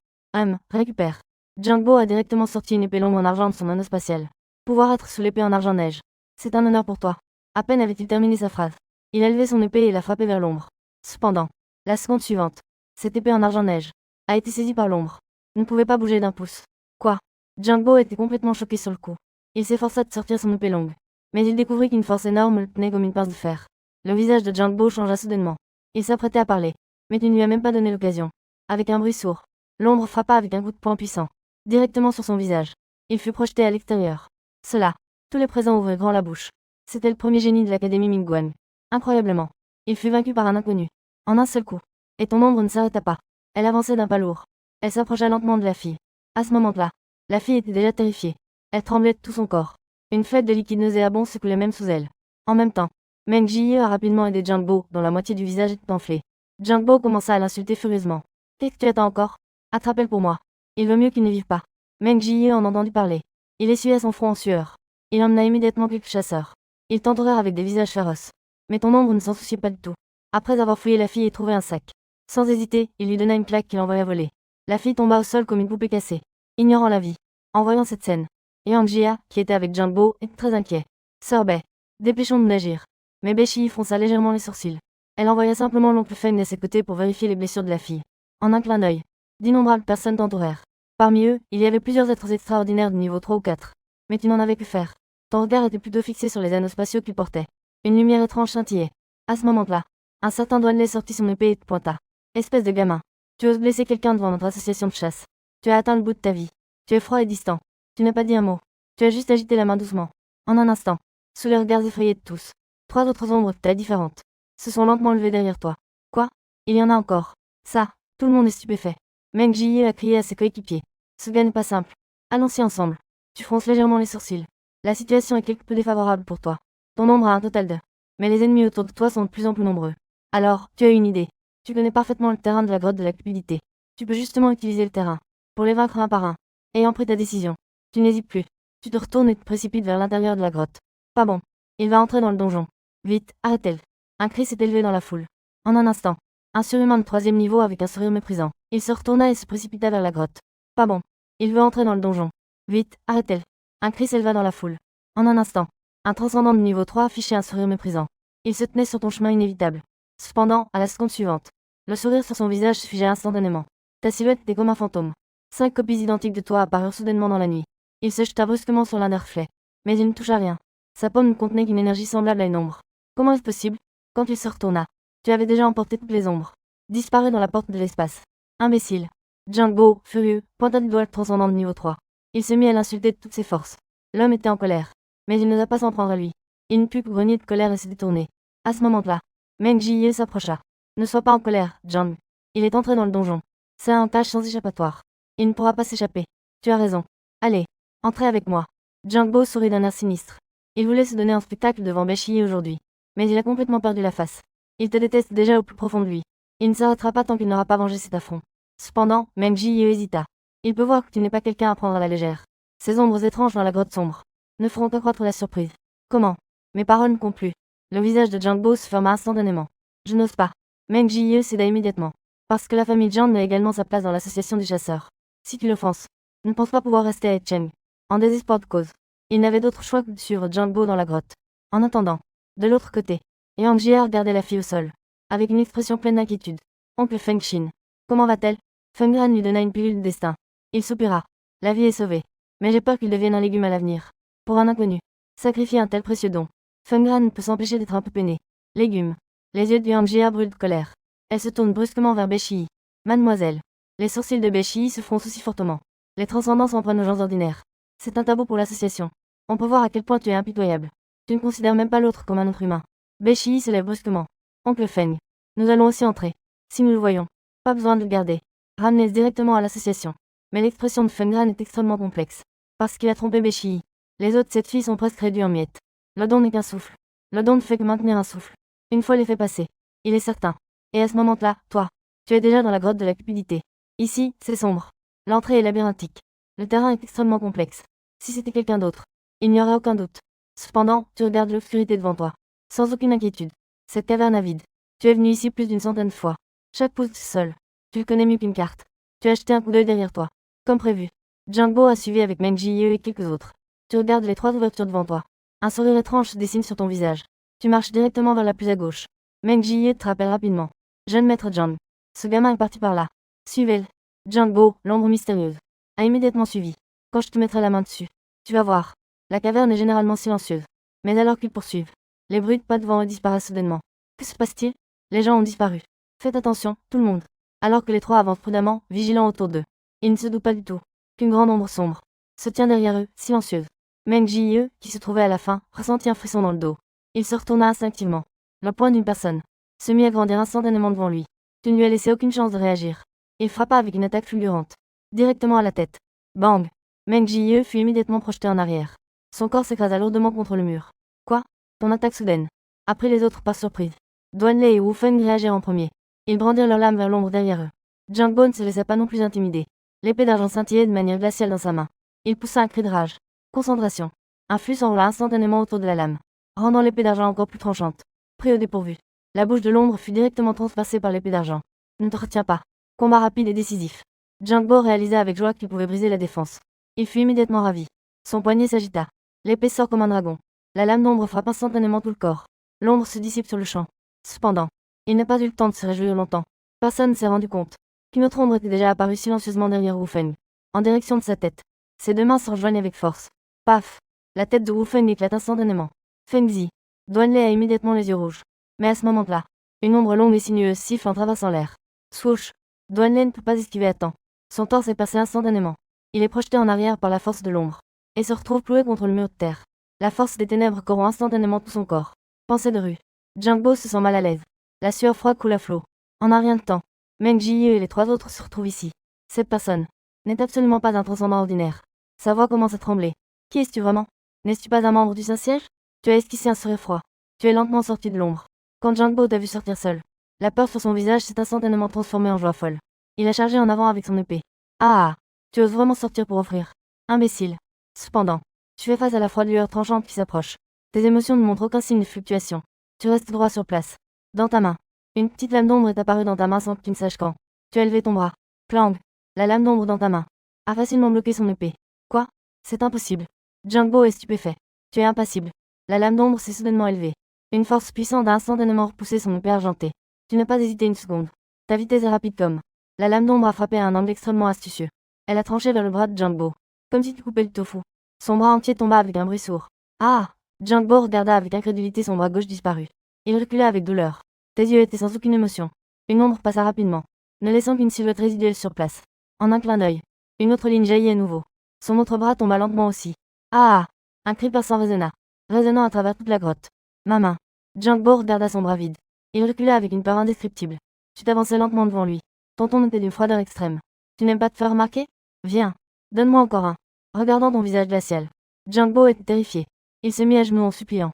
Récupère. Jiangbo a directement sorti une épée longue en argent de son anneau spatial. Pouvoir être sous l'épée en argent neige. C'est un honneur pour toi. À peine avait-il terminé sa phrase. Il a levé son épée et l'a frappée vers l'ombre. Cependant, la seconde suivante. Cette épée en argent neige a été saisie par l'ombre. Ne pouvait pas bouger d'un pouce. Quoi? Jiangbo était complètement choqué sur le coup. Il s'efforça de sortir son épée longue. Mais il découvrit qu'une force énorme le tenait comme une pince de fer. Le visage de Jiangbo changea soudainement. Il s'apprêtait à parler. Mais tu ne lui as même pas donné l'occasion. Avec un bruit sourd, l'ombre frappa avec un coup de poing puissant. Directement sur son visage. Il fut projeté à l'extérieur. Cela. Tous les présents ouvrirent grand la bouche. C'était le premier génie de l'académie Mingguang. Incroyablement. Il fut vaincu par un inconnu. En un seul coup. Et ton ombre ne s'arrêta pas. Elle avançait d'un pas lourd. Elle s'approcha lentement de la fille. À ce moment-là, la fille était déjà terrifiée. Elle tremblait de tout son corps. Une flèche de liquide nauséabond se coulait même sous elle. En même temps, Meng Jie a rapidement aidé Jiangbo, dont la moitié du visage était enflée. Jiangbo commença à l'insulter furieusement. Qu'est-ce que tu attends encore? Attrape-le pour moi. Il vaut mieux qu'il ne vive pas. Meng Jie en entendit parler. Il essuya son front en sueur. Il emmena immédiatement quelques chasseurs. Ils t'entourèrent avec des visages féroces. Mais ton ombre ne s'en souciait pas du tout. Après avoir fouillé la fille et trouvé un sac. Sans hésiter, il lui donna une claque qu'il envoya voler. La fille tomba au sol comme une poupée cassée, ignorant la vie. En voyant cette scène, Yang Jia, qui était avec Jiangbo, était très inquiet. Sœur Bai, dépêchons-nous d'agir. Mais Bai Shi fronça légèrement les sourcils. Elle envoya simplement l'oncle Feng à ses côtés pour vérifier les blessures de la fille. En un clin d'œil, d'innombrables personnes t'entourèrent. Parmi eux, il y avait plusieurs êtres extraordinaires de niveau 3 ou 4. Mais tu n'en avais que faire. Ton regard était plutôt fixé sur les anneaux spatiaux qu'il portait. Une lumière étrange scintillait. À ce moment-là, un certain douanier sortit son épée et te pointa. Espèce de gamin. Tu oses blesser quelqu'un devant notre association de chasse. Tu as atteint le bout de ta vie. Tu es froid et distant. Tu n'as pas dit un mot. Tu as juste agité la main doucement. En un instant, sous les regards effrayés de tous, 3 autres ombres très différentes se sont lentement levées derrière toi. Quoi? Il y en a encore. Ça, tout le monde est stupéfait. Meng Jie a crié à ses coéquipiers. Ce gars n'est pas simple. Allons-y ensemble. Tu fronces légèrement les sourcils. La situation est quelque peu défavorable pour toi. Ton ombre a un total de. Mais les ennemis autour de toi sont de plus en plus nombreux. Alors, tu as une idée. Tu connais parfaitement le terrain de la grotte de la cupidité. Tu peux justement utiliser le terrain pour les vaincre un par un. Ayant pris ta décision, tu n'hésites plus. Tu te retournes et te précipites vers l'intérieur de la grotte. Pas bon. Il va entrer dans le donjon. Vite, arrête-le. Un cri s'est élevé dans la foule. En un instant, un surhumain de 3e niveau avec un sourire méprisant. Il se retourna et se précipita vers la grotte. Pas bon. Il veut entrer dans le donjon. Vite, arrête-le. Un cri s'éleva dans la foule. En un instant, un transcendant de niveau 3 affichait un sourire méprisant. Il se tenait sur ton chemin inévitable. Cependant, à la seconde suivante, le sourire sur son visage se figea instantanément. Ta silhouette était comme un fantôme. 5 copies identiques de toi apparurent soudainement dans la nuit. Il se jeta brusquement sur l'un des reflets. Mais il ne toucha rien. Sa paume ne contenait qu'une énergie semblable à une ombre. Comment est-ce possible? Quand il se retourna, tu avais déjà emporté toutes les ombres. Disparu dans la porte de l'espace. Imbécile. Jiangbo, furieux, pointa du doigt le transcendant de niveau 3. Il se mit à l'insulter de toutes ses forces. L'homme était en colère. Mais il n'osa pas s'en prendre à lui. Il ne put que grogner de colère et se détourner. À ce moment-là, Meng Jie s'approcha. Ne sois pas en colère, Jiang. Il est entré dans le donjon. C'est un cage sans échappatoire. Il ne pourra pas s'échapper. Tu as raison. Allez, entrez avec moi. Jiangbo sourit d'un air sinistre. Il voulait se donner un spectacle devant Bai Shi aujourd'hui. Mais il a complètement perdu la face. Il te déteste déjà au plus profond de lui. Il ne s'arrêtera pas tant qu'il n'aura pas vengé cet affront. Cependant, Meng Jie hésita. Il peut voir que tu n'es pas quelqu'un à prendre à la légère. Ces ombres étranges dans la grotte sombre ne feront qu'accroître la surprise. Comment? Mes paroles ne comptent plus. Le visage de Jiangbo se ferma instantanément. Je n'ose pas. Meng Jie céda immédiatement. Parce que la famille Jiang a également sa place dans l'association des chasseurs. Si tu l'offenses, ne pense pas pouvoir rester à Cheng. En désespoir de cause. Il n'avait d'autre choix que de suivre Jiangbo dans la grotte. En attendant, de l'autre côté, Yang Jia regardait la fille au sol, avec une expression pleine d'inquiétude. Oncle Feng Xin. Comment va-t-elle? Feng Ran lui donna une pilule de destin. Il soupira. La vie est sauvée. Mais j'ai peur qu'il devienne un légume à l'avenir. Pour un inconnu. Sacrifier un tel précieux don. Feng Ran ne peut s'empêcher d'être un peu peiné. Légume. Les yeux de Yang Jia brûlent de colère. Elle se tourne brusquement vers Bai Shi. Mademoiselle. Les sourcils de Beshi se froncent aussi fortement. Les transcendances en prennent aux gens ordinaires. C'est un tabou pour l'association. On peut voir à quel point tu es impitoyable. Tu ne considères même pas l'autre comme un autre humain. Beshi se lève brusquement. Oncle Feng. Nous allons aussi entrer. Si nous le voyons. Pas besoin de le garder. Ramenez directement à l'association. Mais l'expression de Fengran est extrêmement complexe. Parce qu'il a trompé Beshi. Les autres de cette fille sont presque réduits en miettes. L'odon n'est qu'un souffle. L'odon ne fait que maintenir un souffle. Une fois l'effet passé. Il est certain. Et à ce moment-là, toi, tu es déjà dans la grotte de la cupidité. Ici, c'est sombre. L'entrée est labyrinthique. Le terrain est extrêmement complexe. Si c'était quelqu'un d'autre, il n'y aurait aucun doute. Cependant, tu regardes l'obscurité devant toi. Sans aucune inquiétude. Cette caverne est vide. Tu es venu ici plus d'une centaine de fois. Chaque pouce seul. Tu le connais mieux qu'une carte. Tu as jeté un coup d'œil derrière toi. Comme prévu. Jingbo a suivi avec Meng Jie et quelques autres. Tu regardes les 3 ouvertures devant toi. Un sourire étrange se dessine sur ton visage. Tu marches directement vers la plus à gauche. Meng Jie te rappelle rapidement. Jeune maître Zhang. Ce gamin est parti par là. Suivez-le. Jingbo, l'ombre mystérieuse, a immédiatement suivi. Quand je te mettrai la main dessus, tu vas voir. La caverne est généralement silencieuse. Mais alors qu'ils poursuivent, les bruits de pas devant eux disparaissent soudainement. Que se passe-t-il? Les gens ont disparu. Faites attention, tout le monde. Alors que les 3 avancent prudemment, vigilants autour d'eux. Ils ne se doutent pas du tout qu'une grande ombre sombre se tient derrière eux, silencieuse. Meng Jie, qui se trouvait à la fin, ressentit un frisson dans le dos. Il se retourna instinctivement. Le poing d'une personne se mit à grandir instantanément devant lui. Tu ne lui as laissé aucune chance de réagir. Il frappa avec une attaque fulgurante. Directement à la tête. Bang! Meng Jie fut immédiatement projeté en arrière. Son corps s'écrasa lourdement contre le mur. Quoi? Ton attaque soudaine a pris les autres par surprise. Duanlei et Wu Feng réagirent en premier. Ils brandirent leurs lames vers l'ombre derrière eux. Jingbo ne se laissa pas non plus intimider. L'épée d'argent scintillait de manière glaciale dans sa main. Il poussa un cri de rage. Concentration. Un flux s'enroula instantanément autour de la lame, rendant l'épée d'argent encore plus tranchante. Pris au dépourvu. La bouche de l'ombre fut directement transpercée par l'épée d'argent. Ne te retiens pas. Combat rapide et décisif. Jingbo réalisa avec joie qu'il pouvait briser la défense. Il fut immédiatement ravi. Son poignet s'agita. L'épée sort comme un dragon. La lame d'ombre frappe instantanément tout le corps. L'ombre se dissipe sur le champ. Cependant, il n'a pas eu le temps de se réjouir longtemps. Personne ne s'est rendu compte qu'une autre ombre était déjà apparue silencieusement derrière Wu Feng, en direction de sa tête. Ses 2 mains se rejoignent avec force. Paf! La tête de Wu Feng éclate instantanément. Feng Zi. Duanlei a immédiatement les yeux rouges. Mais à ce moment-là, une ombre longue et sinueuse siffle en traversant l'air. Swoosh! Duanlei ne peut pas esquiver à temps. Son torse est percé instantanément. Il est projeté en arrière par la force de l'ombre, et se retrouve cloué contre le mur de terre. La force des ténèbres corrompt instantanément tout son corps. Pensée de rue. Jingbo se sent mal à l'aise. La sueur froide coule à flot. En un rien de temps, Meng Jie et les 3 autres se retrouvent ici. Cette personne n'est absolument pas un transcendant ordinaire. Sa voix commence à trembler. Qui es-tu vraiment? N'es-tu pas un membre du Saint-Siège? Tu as esquissé un sourire froid. Tu es lentement sorti de l'ombre. Quand Jingbo t'a vu sortir seul, la peur sur son visage s'est instantanément transformée en joie folle. Il a chargé en avant avec son épée. Ah! Tu oses vraiment sortir pour offrir. Imbécile. Cependant, tu fais face à la froide lueur tranchante qui s'approche. Tes émotions ne montrent aucun signe de fluctuation. Tu restes droit sur place. Dans ta main. Une petite lame d'ombre est apparue dans ta main sans que tu ne saches quand. Tu as levé ton bras. Clang. La lame d'ombre dans ta main a facilement bloqué son épée. Quoi? C'est impossible. Jingbo est stupéfait. Tu es impassible. La lame d'ombre s'est soudainement élevée. Une force puissante a instantanément repoussé son épée argentée. Tu n'as pas hésité une seconde. Ta vitesse est rapide comme. La lame d'ombre a frappé à un angle extrêmement astucieux. Elle a tranché vers le bras de Jingbo. Comme si tu coupais le tofu. Son bras entier tomba avec un bruit sourd. Ah! Jingbo regarda avec incrédulité son bras gauche disparu. Il recula avec douleur. Tes yeux étaient sans aucune émotion. Une ombre passa rapidement, ne laissant qu'une silhouette résiduelle sur place. En un clin d'œil, une autre ligne jaillit à nouveau. Son autre bras tomba lentement aussi. Ah! Un cri perçant résonna, résonnant à travers toute la grotte. Ma main. Jingbo regarda son bras vide. Il recula avec une peur indescriptible. Tu t'avançais lentement devant lui. Ton ton était d'une froideur extrême. Tu n'aimes pas te faire remarquer? Viens. Donne-moi encore un. Regardant ton visage glacial. Jingbo était terrifié. Il se mit à genoux en suppliant.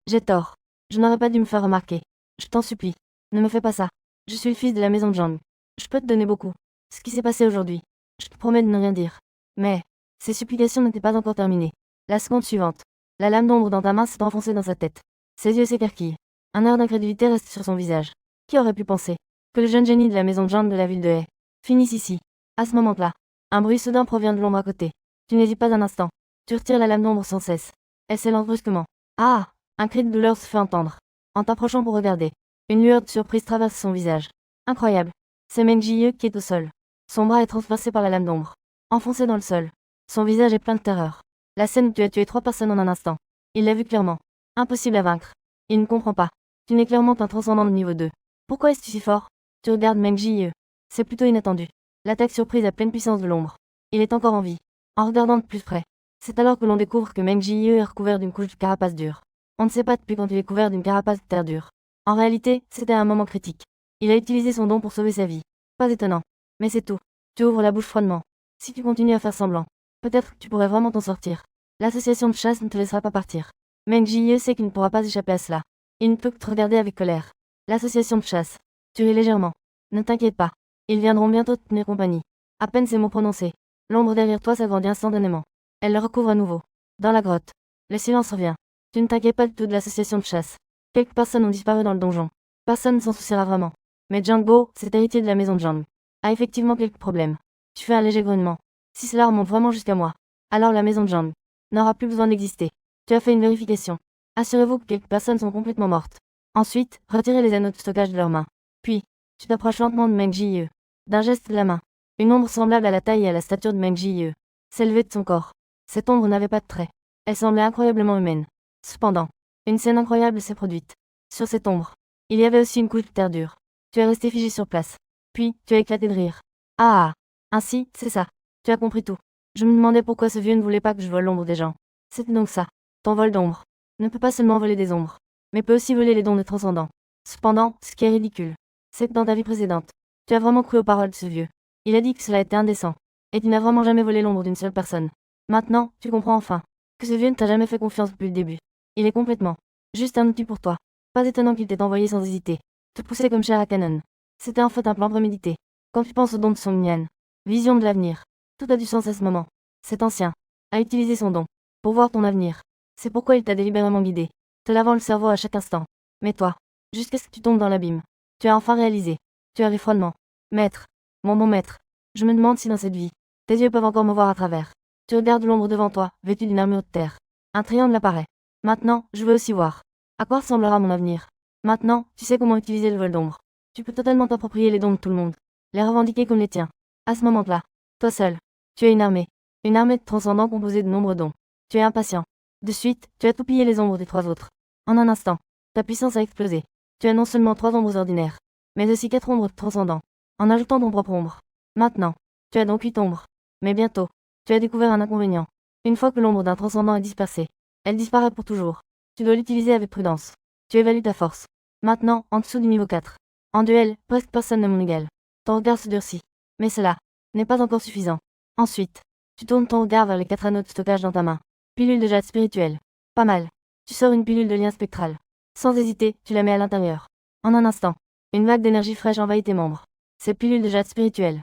J'ai tort. Je n'aurais pas dû me faire remarquer. Je t'en supplie. Ne me fais pas ça. Je suis le fils de la maison de Zhang. Je peux te donner beaucoup. Ce qui s'est passé aujourd'hui. Je te promets de ne rien dire. Mais, ses supplications n'étaient pas encore terminées. La seconde suivante. La lame d'ombre dans ta main s'est enfoncée dans sa tête. Ses yeux s'écarquillent. Un air d'incrédulité reste sur son visage. Qui aurait pu penser que le jeune génie de la maison de Zhang de la ville de He finisse ici? À ce moment-là, un bruit soudain provient de l'ombre à côté. Tu n'hésites pas un instant. Tu retires la lame d'ombre sans cesse. Elle s'élance brusquement. Ah! Un cri de douleur se fait entendre. En t'approchant pour regarder, une lueur de surprise traverse son visage. Incroyable. C'est Meng Jie qui est au sol. Son bras est transpercé par la lame d'ombre. Enfoncé dans le sol. Son visage est plein de terreur. La scène où tu as tué 3 personnes en un instant. Il l'a vu clairement. Impossible à vaincre. Il ne comprend pas. Tu n'es clairement qu'un transcendant de niveau 2. Pourquoi es-tu si fort? Tu regardes Meng Jie. C'est plutôt inattendu. L'attaque surprise à pleine puissance de l'ombre. Il est encore en vie. En regardant de plus près, c'est alors que l'on découvre que Meng Jie est recouvert d'une couche de carapace dure. On ne sait pas depuis quand il est couvert d'une carapace de terre dure. En réalité, c'était un moment critique. Il a utilisé son don pour sauver sa vie. Pas étonnant. Mais c'est tout. Tu ouvres la bouche froidement. Si tu continues à faire semblant, peut-être que tu pourrais vraiment t'en sortir. L'association de chasse ne te laissera pas partir. Meng Jie sait qu'il ne pourra pas échapper à cela. Il ne peut que te regarder avec colère. L'association de chasse. Tu ris légèrement. Ne t'inquiète pas. Ils viendront bientôt te tenir compagnie. À peine ces mots prononcés, l'ombre derrière toi s'agrandit instantanément. Elle le recouvre à nouveau. Dans la grotte. Le silence revient. Tu ne t'inquiètes pas du tout de l'association de chasse. Quelques personnes ont disparu dans le donjon. Personne ne s'en souciera vraiment. Mais Jangbo, cet héritier de la maison de Zhang, a effectivement quelques problèmes. Tu fais un léger grognement. Si cela remonte vraiment jusqu'à moi, alors la maison de Zhang n'aura plus besoin d'exister. Tu as fait une vérification. Assurez-vous que quelques personnes sont complètement mortes. Ensuite, retirez les anneaux de stockage de leurs mains. Puis, tu t'approches lentement de Meng Jie. D'un geste de la main, une ombre semblable à la taille et à la stature de Meng Jie s'est levée de son corps. Cette ombre n'avait pas de traits. Elle semblait incroyablement humaine. Cependant, une scène incroyable s'est produite. Sur cette ombre, il y avait aussi une couche de terre dure. Tu es resté figé sur place. Puis, tu as éclaté de rire. Ah, ainsi, c'est ça. Tu as compris tout. Je me demandais pourquoi ce vieux ne voulait pas que je vole l'ombre des gens. C'était donc ça. Ton vol d'ombre ne peut pas seulement voler des ombres, mais peut aussi voler les dons des transcendants. Cependant, ce qui est ridicule, c'est que dans ta vie précédente, tu as vraiment cru aux paroles de ce vieux. Il a dit que cela était indécent, et tu n'as vraiment jamais volé l'ombre d'une seule personne. Maintenant, tu comprends enfin que ce vieux ne t'a jamais fait confiance depuis le début. Il est complètement juste un outil pour toi. Pas étonnant qu'il t'ait envoyé sans hésiter, te pousser comme chair à canon. C'était en fait un plan prémédité. Quand tu penses au don de Song Nian, vision de l'avenir, tout a du sens à ce moment. Cet ancien a utilisé son don pour voir ton avenir. C'est pourquoi il t'a délibérément guidé, te lavant le cerveau à chaque instant. Mais toi, jusqu'à ce que tu tombes dans l'abîme, tu as enfin réalisé. Tu as ri froidement. Maître, mon bon maître, je me demande si dans cette vie, tes yeux peuvent encore me voir à travers. Tu regardes l'ombre devant toi, vêtue d'une armure de terre. Un triangle apparaît. Maintenant, je veux aussi voir. À quoi ressemblera mon avenir? Maintenant, tu sais comment utiliser le vol d'ombre. Tu peux totalement t'approprier les dons de tout le monde, les revendiquer comme les tiens. À ce moment-là, toi seul, tu es une armée de transcendants composée de nombreux dons. Tu es impatient. De suite, tu as tout pillé les ombres des trois autres. En un instant, ta puissance a explosé. Tu as non seulement 3 ombres ordinaires, mais aussi 4 ombres transcendants, en ajoutant ton propre ombre. Maintenant, tu as donc 8 ombres. Mais bientôt, tu as découvert un inconvénient. Une fois que l'ombre d'un transcendant est dispersée, elle disparaît pour toujours. Tu dois l'utiliser avec prudence. Tu évalues ta force. Maintenant, en dessous du niveau 4. En duel, presque personne n'est mon égal. Ton regard se durcit. Mais cela n'est pas encore suffisant. Ensuite, tu tournes ton regard vers les 4 anneaux de stockage dans ta main. Pilule de jade spirituelle. Pas mal. Tu sors une pilule de lien spectral. Sans hésiter, tu la mets à l'intérieur. En un instant, une vague d'énergie fraîche envahit tes membres. Cette pilule de jade spirituelle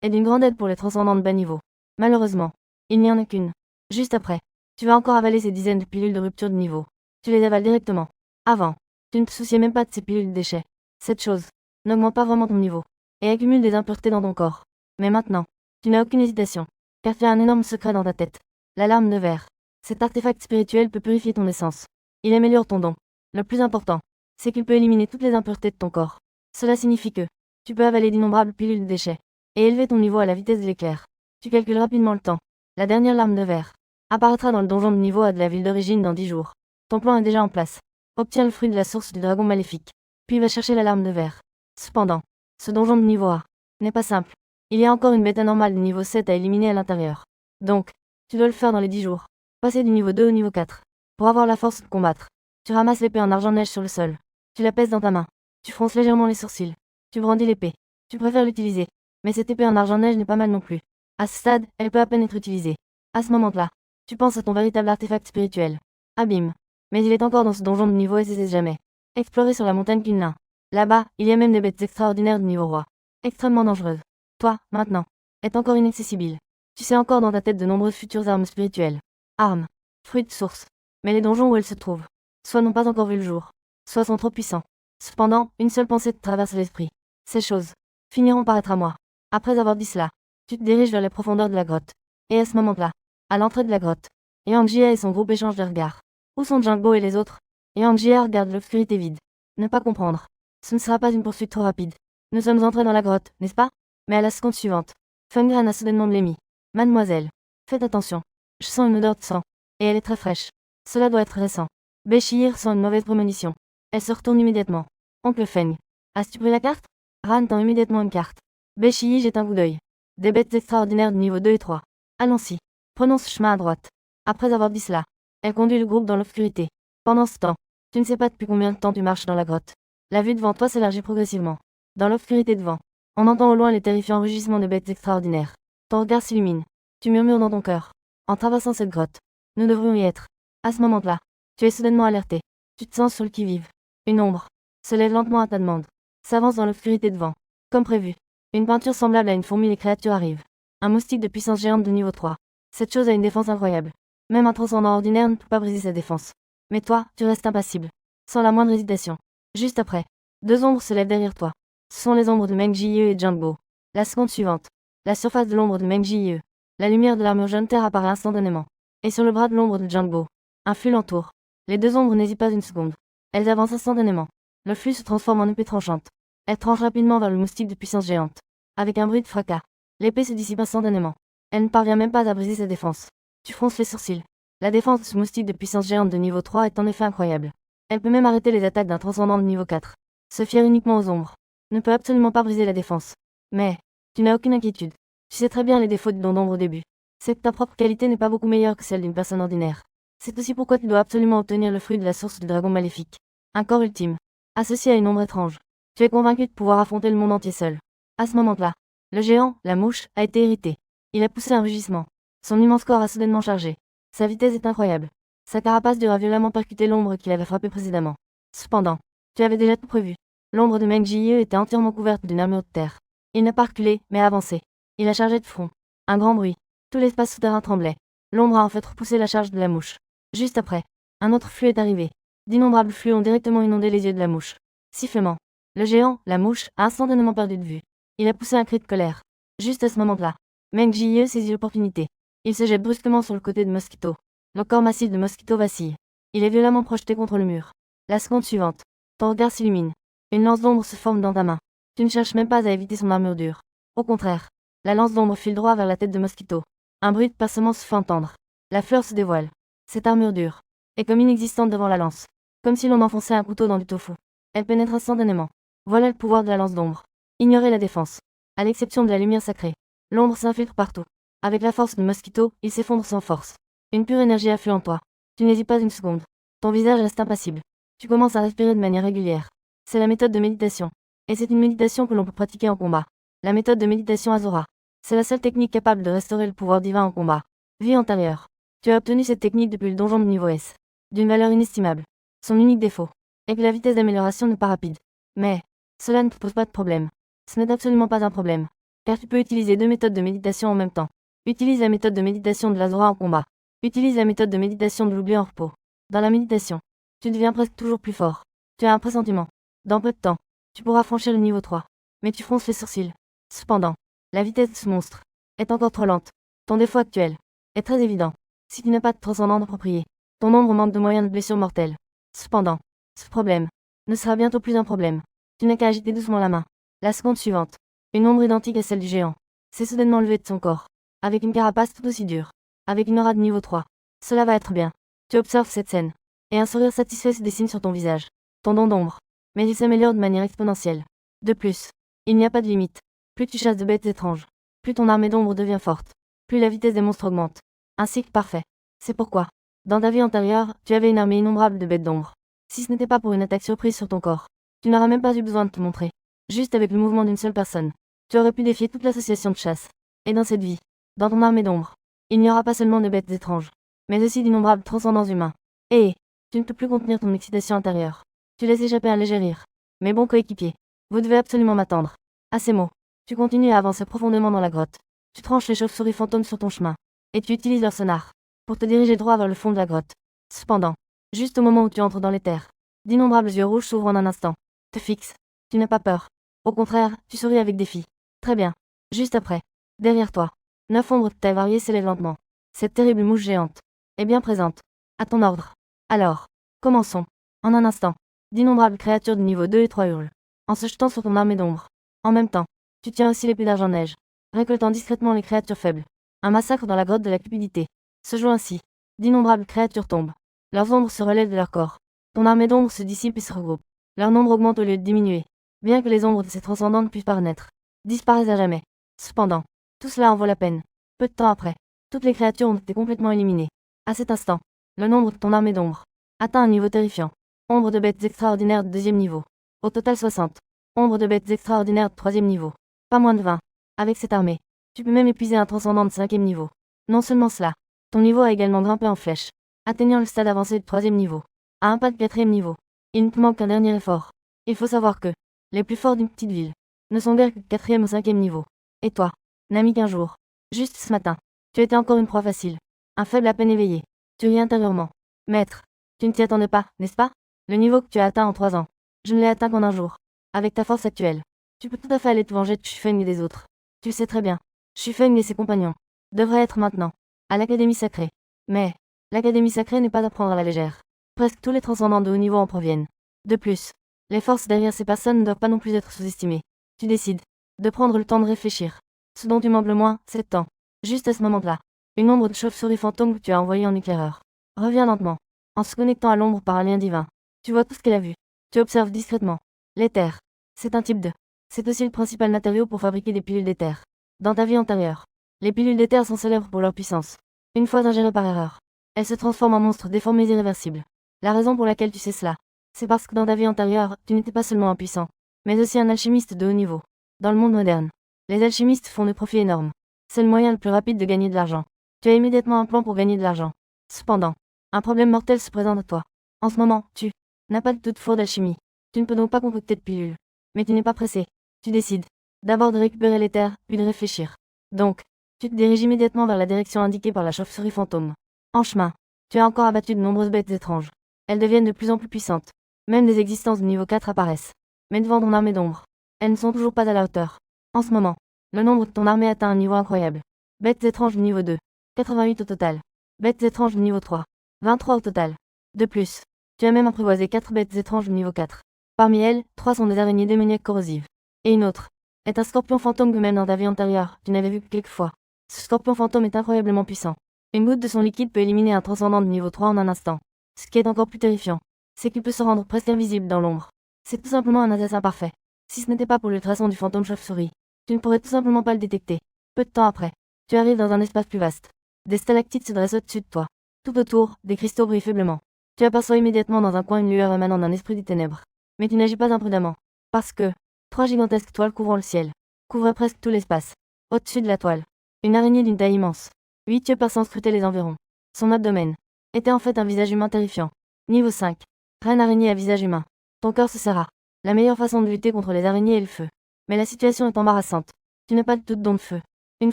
est d'une grande aide pour les transcendants de bas niveau. Malheureusement, il n'y en a qu'une. Juste après, tu vas encore avaler ces dizaines de pilules de rupture de niveau. Tu les avales directement. Avant, tu ne te souciais même pas de ces pilules de déchets. Cette chose n'augmente pas vraiment ton niveau et accumule des impuretés dans ton corps. Mais maintenant, tu n'as aucune hésitation, car tu as un énorme secret dans ta tête. La larme de verre. Cet artefact spirituel peut purifier ton essence. Il améliore ton don. Le plus important, c'est qu'il peut éliminer toutes les impuretés de ton corps. Cela signifie que tu peux avaler d'innombrables pilules de déchets et élever ton niveau à la vitesse de l'éclair. Tu calcules rapidement le temps. La dernière larme de verre apparaîtra dans le donjon de niveau A de la ville d'origine dans 10 jours. Ton plan est déjà en place. Obtiens le fruit de la source du dragon maléfique, puis va chercher la larme de verre. Cependant, ce donjon de niveau A n'est pas simple. Il y a encore une bêta normale de niveau 7 à éliminer à l'intérieur. Donc, tu dois le faire dans les 10 jours. Passer du niveau 2 au niveau 4. Pour avoir la force de combattre, tu ramasses l'épée en argent neige sur le sol. Tu la pèses dans ta main. Tu fronces légèrement les sourcils. Tu brandis l'épée. Tu préfères l'utiliser. Mais cette épée en argent neige n'est pas mal non plus. À ce stade, elle peut à peine être utilisée. À ce moment-là, tu penses à ton véritable artefact spirituel. Abîme. Mais il est encore dans ce donjon de niveau SSS jamais. Explorer sur la montagne Kunlin. Là-bas, il y a même des bêtes extraordinaires de niveau roi. Extrêmement dangereuses. Toi, maintenant, est encore inaccessible. Tu sais encore dans ta tête de nombreuses futures armes spirituelles. Armes. Fruits de source. Mais les donjons où elles se trouvent, soit n'ont pas encore vu le jour, soit sont trop puissants. Cependant, une seule pensée te traverse l'esprit. Ces choses finiront par être à moi. Après avoir dit cela, tu te diriges vers les profondeurs de la grotte. Et à ce moment-là, à l'entrée de la grotte, Yang Jia et son groupe échangent des regards. Où sont Jingbo et les autres? Yang Jia regarde l'obscurité vide. Ne pas comprendre. Ce ne sera pas une poursuite trop rapide. Nous sommes entrés dans la grotte, n'est-ce pas? Mais à la seconde suivante, Fengran a soudainement blêmi. Mademoiselle, faites attention. Je sens une odeur de sang. Et elle est très fraîche. Cela doit être récent. Béchir sent une mauvaise prémonition. Elle se retourne immédiatement. Oncle Feng. As-tu pris la carte? Ran tend immédiatement une carte. Béchir jette un coup d'œil. Des bêtes extraordinaires de niveau 2 et 3. Allons-y. Prenons ce chemin à droite. Après avoir dit cela, elle conduit le groupe dans l'obscurité. Pendant ce temps, tu ne sais pas depuis combien de temps tu marches dans la grotte. La vue devant toi s'élargit progressivement. Dans l'obscurité devant, on entend au loin les terrifiants rugissements de bêtes extraordinaires. Ton regard s'illumine. Tu murmures dans ton cœur. En traversant cette grotte, nous devrions y être. À ce moment-là, tu es soudainement alerté. Tu te sens sur le qui-vive. Une ombre se lève lentement à ta demande. S'avance dans l'obscurité devant. Comme prévu. Une peinture semblable à une fourmi les créatures arrivent. Un moustique de puissance géante de niveau 3. Cette chose a une défense incroyable. Même un transcendant ordinaire ne peut pas briser sa défense. Mais toi, tu restes impassible. Sans la moindre hésitation. Juste après, deux ombres se lèvent derrière toi. Ce sont les ombres de Meng Jie et Jumbo. La seconde suivante. La surface de l'ombre de Meng Jie. La lumière de l'armure jaune terre apparaît instantanément. Et sur le bras de l'ombre de Jumbo, un flux l'entoure. Les deux ombres n'hésitent pas une seconde. Elles avancent instantanément. Le flux se transforme en épée tranchante. Elle tranche rapidement vers le moustique de puissance géante. Avec un bruit de fracas, l'épée se dissipe instantanément. Elle ne parvient même pas à briser sa défense. Tu fronces les sourcils. La défense de ce moustique de puissance géante de niveau 3 est en effet incroyable. Elle peut même arrêter les attaques d'un transcendant de niveau 4. Se fier uniquement aux ombres ne peut absolument pas briser la défense. Mais, tu n'as aucune inquiétude. Tu sais très bien les défauts du don d'ombre au début. C'est que ta propre qualité n'est pas beaucoup meilleure que celle d'une personne ordinaire. C'est aussi pourquoi tu dois absolument obtenir le fruit de la source du dragon maléfique. Un corps ultime. Associé à une ombre étrange. Tu es convaincu de pouvoir affronter le monde entier seul. À ce moment-là, le géant, la mouche, a été irrité. Il a poussé un rugissement. Son immense corps a soudainement chargé. Sa vitesse est incroyable. Sa carapace dura violemment percuter l'ombre qui l'avait frappé précédemment. Cependant, tu avais déjà tout prévu. L'ombre de Meng Jie était entièrement couverte d'une armure de terre. Il n'a pas reculé, mais avancé. Il a chargé de front. Un grand bruit. Tout l'espace souterrain tremblait. L'ombre a en fait repoussé la charge de la mouche. Juste après, un autre flux est arrivé. D'innombrables flux ont directement inondé les yeux de la mouche. Sifflement. Le géant, la mouche, a instantanément perdu de vue. Il a poussé un cri de colère. Juste à ce moment-là, Meng Jie saisit l'opportunité. Il se jette brusquement sur le côté de Mosquito. Le corps massif de Mosquito vacille. Il est violemment projeté contre le mur. La seconde suivante, ton regard s'illumine. Une lance d'ombre se forme dans ta main. Tu ne cherches même pas à éviter son armure dure. Au contraire, la lance d'ombre file droit vers la tête de Mosquito. Un bruit de percement se fait entendre. La fleur se dévoile. Cette armure dure est comme inexistante devant la lance. Comme si l'on enfonçait un couteau dans du tofu. Elle pénètre instantanément. Voilà le pouvoir de la lance d'ombre. Ignorez la défense. À l'exception de la lumière sacrée, l'ombre s'infiltre partout. Avec la force de Mosquito, il s'effondre sans force. Une pure énergie afflue en toi. Tu n'hésites pas une seconde. Ton visage reste impassible. Tu commences à respirer de manière régulière. C'est la méthode de méditation. Et c'est une méditation que l'on peut pratiquer en combat. La méthode de méditation Azora. C'est la seule technique capable de restaurer le pouvoir divin en combat. Vie antérieure. Tu as obtenu cette technique depuis le donjon de niveau S. D'une valeur inestimable. Son unique défaut est que la vitesse d'amélioration n'est pas rapide. Mais, cela ne te pose pas de problème. Ce n'est absolument pas un problème. Car tu peux utiliser deux méthodes de méditation en même temps. Utilise la méthode de méditation de l'Azora en combat. Utilise la méthode de méditation de l'oubli en repos. Dans la méditation, tu deviens presque toujours plus fort. Tu as un pressentiment. Dans peu de temps, tu pourras franchir le niveau 3. Mais tu fronces les sourcils. Cependant, la vitesse de ce monstre est encore trop lente. Ton défaut actuel est très évident. Si tu n'as pas de transcendant approprié, ton ombre manque de moyens de blessure mortelle. Cependant, ce problème ne sera bientôt plus un problème. Tu n'as qu'à agiter doucement la main. La seconde suivante, une ombre identique à celle du géant, s'est soudainement levée de son corps, avec une carapace tout aussi dure, avec une aura de niveau 3. Cela va être bien. Tu observes cette scène, et un sourire satisfait se dessine sur ton visage. Ton don d'ombre. Mais il s'améliore de manière exponentielle. De plus, il n'y a pas de limite. Plus tu chasses de bêtes étranges, plus ton armée d'ombre devient forte, plus la vitesse des monstres augmente. Un cycle parfait. C'est pourquoi, dans ta vie antérieure, tu avais une armée innombrable de bêtes d'ombre. Si ce n'était pas pour une attaque surprise sur ton corps, tu n'auras même pas eu besoin de te montrer. Juste avec le mouvement d'une seule personne, tu aurais pu défier toute l'association de chasse. Et dans cette vie, dans ton armée d'ombre, il n'y aura pas seulement de bêtes étranges, mais aussi d'innombrables transcendants humains. Et, tu ne peux plus contenir ton excitation intérieure. Tu laisses échapper un léger rire. Mes bons coéquipiers, vous devez absolument m'attendre. À ces mots, tu continues à avancer profondément dans la grotte. Tu tranches les chauves-souris fantômes sur ton chemin, et tu utilises leur sonar pour te diriger droit vers le fond de la grotte. Cependant, juste au moment où tu entres dans les terres, d'innombrables yeux rouges s'ouvrent en un instant, te fixent. Tu n'as pas peur. Au contraire, tu souris avec défi. Très bien. Juste après, derrière toi, 9 ombres de taille variée s'élèvent lentement. Cette terrible mouche géante est bien présente. À ton ordre. Alors, commençons. En un instant, d'innombrables créatures de niveau 2 et 3 hurlent, en se jetant sur ton armée d'ombre. En même temps, tu tiens aussi l'épée d'argent neige, récoltant discrètement les créatures faibles. Un massacre dans la grotte de la cupidité se joue ainsi. D'innombrables créatures tombent. Leurs ombres se relèvent de leur corps. Ton armée d'ombre se dissipe et se regroupe. Leur nombre augmente au lieu de diminuer. Bien que les ombres de ces transcendantes puissent paraître disparaissent à jamais. Cependant, Tout cela en vaut la peine. Peu de temps après, toutes les créatures ont été complètement éliminées. À cet instant, le nombre de ton armée d'ombre atteint un niveau terrifiant. Ombre de bêtes extraordinaires de 2e niveau. Au total 60. Ombre de bêtes extraordinaires de 3e niveau. Pas moins de 20. Avec cette armée, tu peux même épuiser un transcendant de 5e niveau. Non seulement cela, ton niveau a également grimpé en flèche, atteignant le stade avancé de 3e niveau. À un pas de 4e niveau. Il ne te manque qu'un dernier effort. Il faut savoir que les plus forts d'une petite ville ne sont guère que 4e ou 5e niveau. Et toi, n'a mis qu'un jour. Juste ce matin, tu étais encore une proie facile. Un faible à peine éveillé. Tu ris intérieurement. Maître, tu ne t'y attendais pas, n'est-ce pas? Le niveau que tu as atteint en 3 ans, je ne l'ai atteint qu'en un jour. Avec ta force actuelle, tu peux tout à fait aller te venger de Shufeng et des autres. Tu le sais très bien. Shufeng et ses compagnons devraient être maintenant à l'Académie Sacrée. Mais l'Académie Sacrée n'est pas à prendre à la légère. Presque tous les transcendants de haut niveau en proviennent. De plus, les forces derrière ces personnes ne doivent pas non plus être sous-estimées. Tu décides de prendre le temps de réfléchir. Ce dont tu manques le moins, c'est le temps. Juste à ce moment-là, une ombre de chauve-souris fantôme que tu as envoyée en éclaireur revient lentement, en se connectant à l'ombre par un lien divin. Tu vois tout ce qu'elle a vu. Tu observes discrètement. L'éther. C'est un type de. C'est aussi le principal matériau pour fabriquer des pilules d'éther. Dans ta vie antérieure, les pilules d'éther sont célèbres pour leur puissance. Une fois ingérées par erreur, elles se transforment en monstres déformés irréversibles. La raison pour laquelle tu sais cela, c'est parce que dans ta vie antérieure, tu n'étais pas seulement un puissant, mais aussi un alchimiste de haut niveau. Dans le monde moderne, les alchimistes font des profits énormes. C'est le moyen le plus rapide de gagner de l'argent. Tu as immédiatement un plan pour gagner de l'argent. Cependant, un problème mortel se présente à toi. En ce moment, tu n'as pas de toute four d'alchimie. Tu ne peux donc pas concocter de pilules. Mais tu n'es pas pressé. Tu décides d'abord de récupérer l'éther, puis de réfléchir. Donc, tu te diriges immédiatement vers la direction indiquée par la chauve-souris fantôme. En chemin, tu as encore abattu de nombreuses bêtes étranges. Elles deviennent de plus en plus puissantes. Même des existences de niveau 4 apparaissent. Mais devant ton armée d'ombre, elles ne sont toujours pas à la hauteur. En ce moment, le nombre de ton armée atteint un niveau incroyable. Bêtes étranges de niveau 2. 88 au total. Bêtes étranges de niveau 3. 23 au total. De plus, tu as même apprivoisé 4 bêtes étranges de niveau 4. Parmi elles, 3 sont des araignées démoniaques corrosives. Et une autre est un scorpion fantôme que même dans ta vie antérieure, tu n'avais vu que quelques fois. Ce scorpion fantôme est incroyablement puissant. Une goutte de son liquide peut éliminer un transcendant de niveau 3 en un instant. Ce qui est encore plus terrifiant, c'est qu'il peut se rendre presque invisible dans l'ombre. C'est tout simplement un assassin parfait. Si ce n'était pas pour l'ultrason du fantôme chauve-souris, tu ne pourrais tout simplement pas le détecter. Peu de temps après, tu arrives dans un espace plus vaste. Des stalactites se dressent au-dessus de toi. Tout autour, des cristaux brillent faiblement. Tu aperçois immédiatement dans un coin une lueur émanant d'un esprit des ténèbres. Mais tu n'agis pas imprudemment. Parce que 3 gigantesques toiles couvrant le ciel couvraient presque tout l'espace. Au-dessus de la toile, une araignée d'une taille immense. 8 yeux perçants scrutaient les environs. Son abdomen était en fait un visage humain terrifiant. Niveau 5. Reine araignée à visage humain. Ton cœur se serra. La meilleure façon de lutter contre les araignées est le feu. Mais la situation est embarrassante. Tu n'as pas de doute dans le feu. Une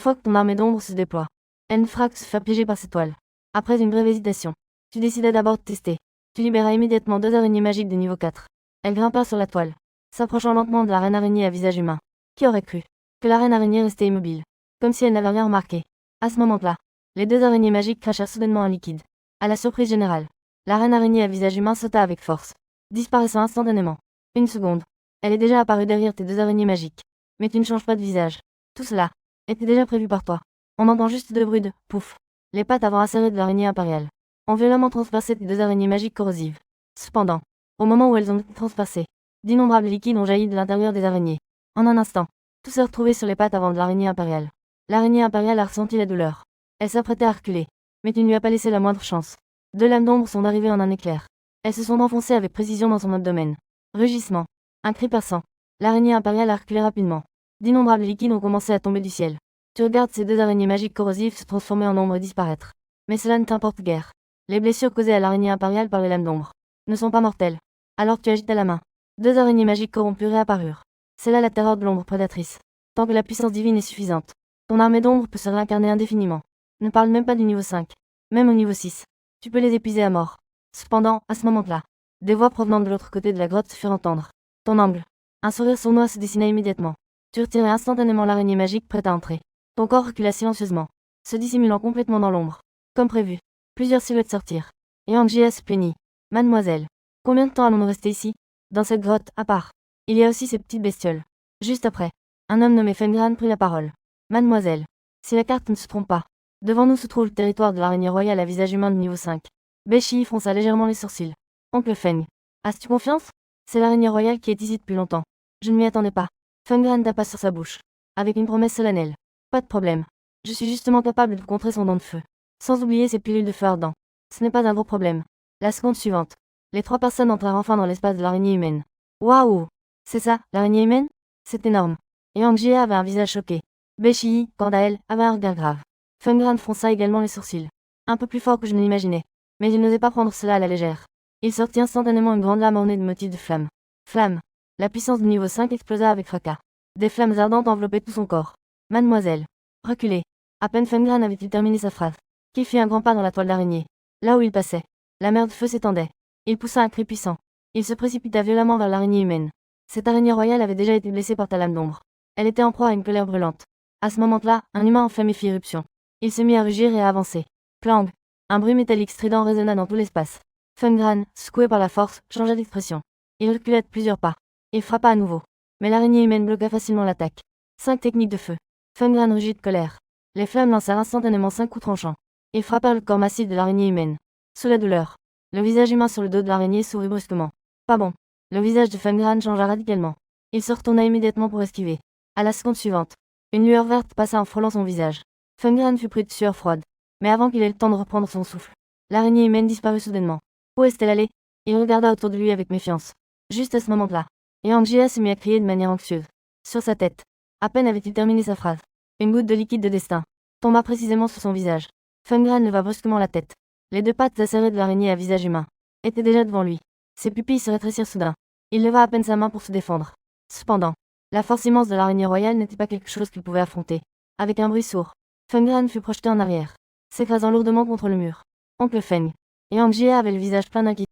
fois que ton armée d'ombre se déploie, elle ne fera que se faire piéger par ces toiles. Après une brève hésitation, tu décidas d'abord de tester. Tu libéras immédiatement 2 araignées magiques de niveau 4. Elles grimpèrent sur la toile, s'approchant lentement de la reine araignée à visage humain. Qui aurait cru que la reine araignée restait immobile, comme si elle n'avait rien remarqué. À ce moment-là, les 2 araignées magiques crachèrent soudainement un liquide. À la surprise générale, la reine araignée à visage humain sauta avec force, disparaissant instantanément. Une seconde, elle est déjà apparue derrière tes 2 araignées magiques. Mais tu ne changes pas de visage. Tout cela était déjà prévu par toi. On entend juste 2 bruits de « pouf ». Les pattes avant acérées de l'araignée impériale ont violemment transpercé tes 2 araignées magiques corrosives. Cependant, au moment où elles ont été transpercées, d'innombrables liquides ont jailli de l'intérieur des araignées. En un instant, tout s'est retrouvé sur les pattes avant de l'araignée impériale. L'araignée impériale a ressenti la douleur. Elle s'apprêtait à reculer, mais tu ne lui as pas laissé la moindre chance. 2 lames d'ombre sont arrivées en un éclair. Elles se sont enfoncées avec précision dans son abdomen. Rugissement. Un cri perçant. L'araignée impériale a reculé rapidement. D'innombrables liquides ont commencé à tomber du ciel. Tu regardes ces 2 araignées magiques corrosives se transformer en ombre et disparaître. Mais cela ne t'importe guère. Les blessures causées à l'araignée impériale par les lames d'ombre ne sont pas mortelles. Alors tu agites la main. 2 araignées magiques corrompues réapparurent. C'est là la terreur de l'ombre prédatrice. Tant que la puissance divine est suffisante, ton armée d'ombre peut se réincarner indéfiniment. Ne parle même pas du niveau 5. Même au niveau 6. Tu peux les épuiser à mort. Cependant, à ce moment-là, des voix provenant de l'autre côté de la grotte se firent entendre. Ton angle. Un sourire sournois se dessina immédiatement. Tu retirais instantanément l'araignée magique prête à entrer. Ton corps recula silencieusement, se dissimulant complètement dans l'ombre. Comme prévu, plusieurs silhouettes sortirent. Et Angia se plaignit. Mademoiselle, combien de temps allons-nous rester ici? Dans cette grotte, à part. Il y a aussi ces petites bestioles. Juste après, un homme nommé Fengran prit la parole. Mademoiselle, si la carte ne se trompe pas, devant nous se trouve le territoire de l'araignée royale à visage humain de niveau 5. Beshi fronça légèrement les sourcils. Oncle Feng, as-tu confiance? C'est l'araignée royale qui est ici depuis longtemps. Je ne m'y attendais pas. Fengran tapa sur sa bouche, avec une promesse solennelle. Pas de problème. Je suis justement capable de contrer son don de feu. Sans oublier ses pilules de feu ardent. Ce n'est pas un gros problème. La seconde suivante. Les 3 personnes entrèrent enfin dans l'espace de l'araignée humaine. Waouh! C'est ça, l'araignée humaine? C'est énorme. Yang Jie avait un visage choqué. Beshi, quant à elle, avait un regard grave. Fengran fronça également les sourcils. Un peu plus fort que je ne l'imaginais. Mais il n'osait pas prendre cela à la légère. Il sortit instantanément une grande lame ornée de motifs de flammes. Flamme. La puissance du niveau 5 explosa avec fracas. Des flammes ardentes enveloppaient tout son corps. Mademoiselle. Reculez. À peine Fengran avait-il terminé sa phrase, qu'il fit un grand pas dans la toile d'araignée. Là où il passait, la mer de feu s'étendait. Il poussa un cri puissant. Il se précipita violemment vers l'araignée humaine. Cette araignée royale avait déjà été blessée par ta lame d'ombre. Elle était en proie à une colère brûlante. À ce moment-là, un humain enflammé fit irruption. Il se mit à rugir et à avancer. Clang. Un bruit métallique strident résonna dans tout l'espace. Fengran, secoué par la force, changea d'expression. Il recula de plusieurs pas. Il frappa à nouveau. Mais l'araignée humaine bloqua facilement l'attaque. 5 techniques de feu. Fengran rugit de colère. Les flammes lancèrent instantanément 5 coups tranchants. Ils frappèrent le corps massif de l'araignée humaine. Sous la douleur, le visage humain sur le dos de l'araignée sourit brusquement. Pas bon. Le visage de Fengran changea radicalement. Il se retourna immédiatement pour esquiver. À la seconde suivante, une lueur verte passa en frôlant son visage. Fengran fut pris de sueur froide. Mais avant qu'il ait le temps de reprendre son souffle, l'araignée humaine disparut soudainement. Où est-elle allée? Il regarda autour de lui avec méfiance. Juste à ce moment-là, Yang Jie se mit à crier de manière anxieuse. Sur sa tête. À peine avait-il terminé sa phrase. Une goutte de liquide de destin tomba précisément sur son visage. Fengran leva brusquement la tête. Les 2 pattes acérées de l'araignée à visage humain étaient déjà devant lui. Ses pupilles se rétrécirent soudain. Il leva à peine sa main pour se défendre. Cependant, la force immense de l'araignée royale n'était pas quelque chose qu'il pouvait affronter. Avec un bruit sourd, Fengran fut projeté en arrière, s'écrasant lourdement contre le mur. Oncle Feng. Yang Jie avait le visage plein d'inquiétude.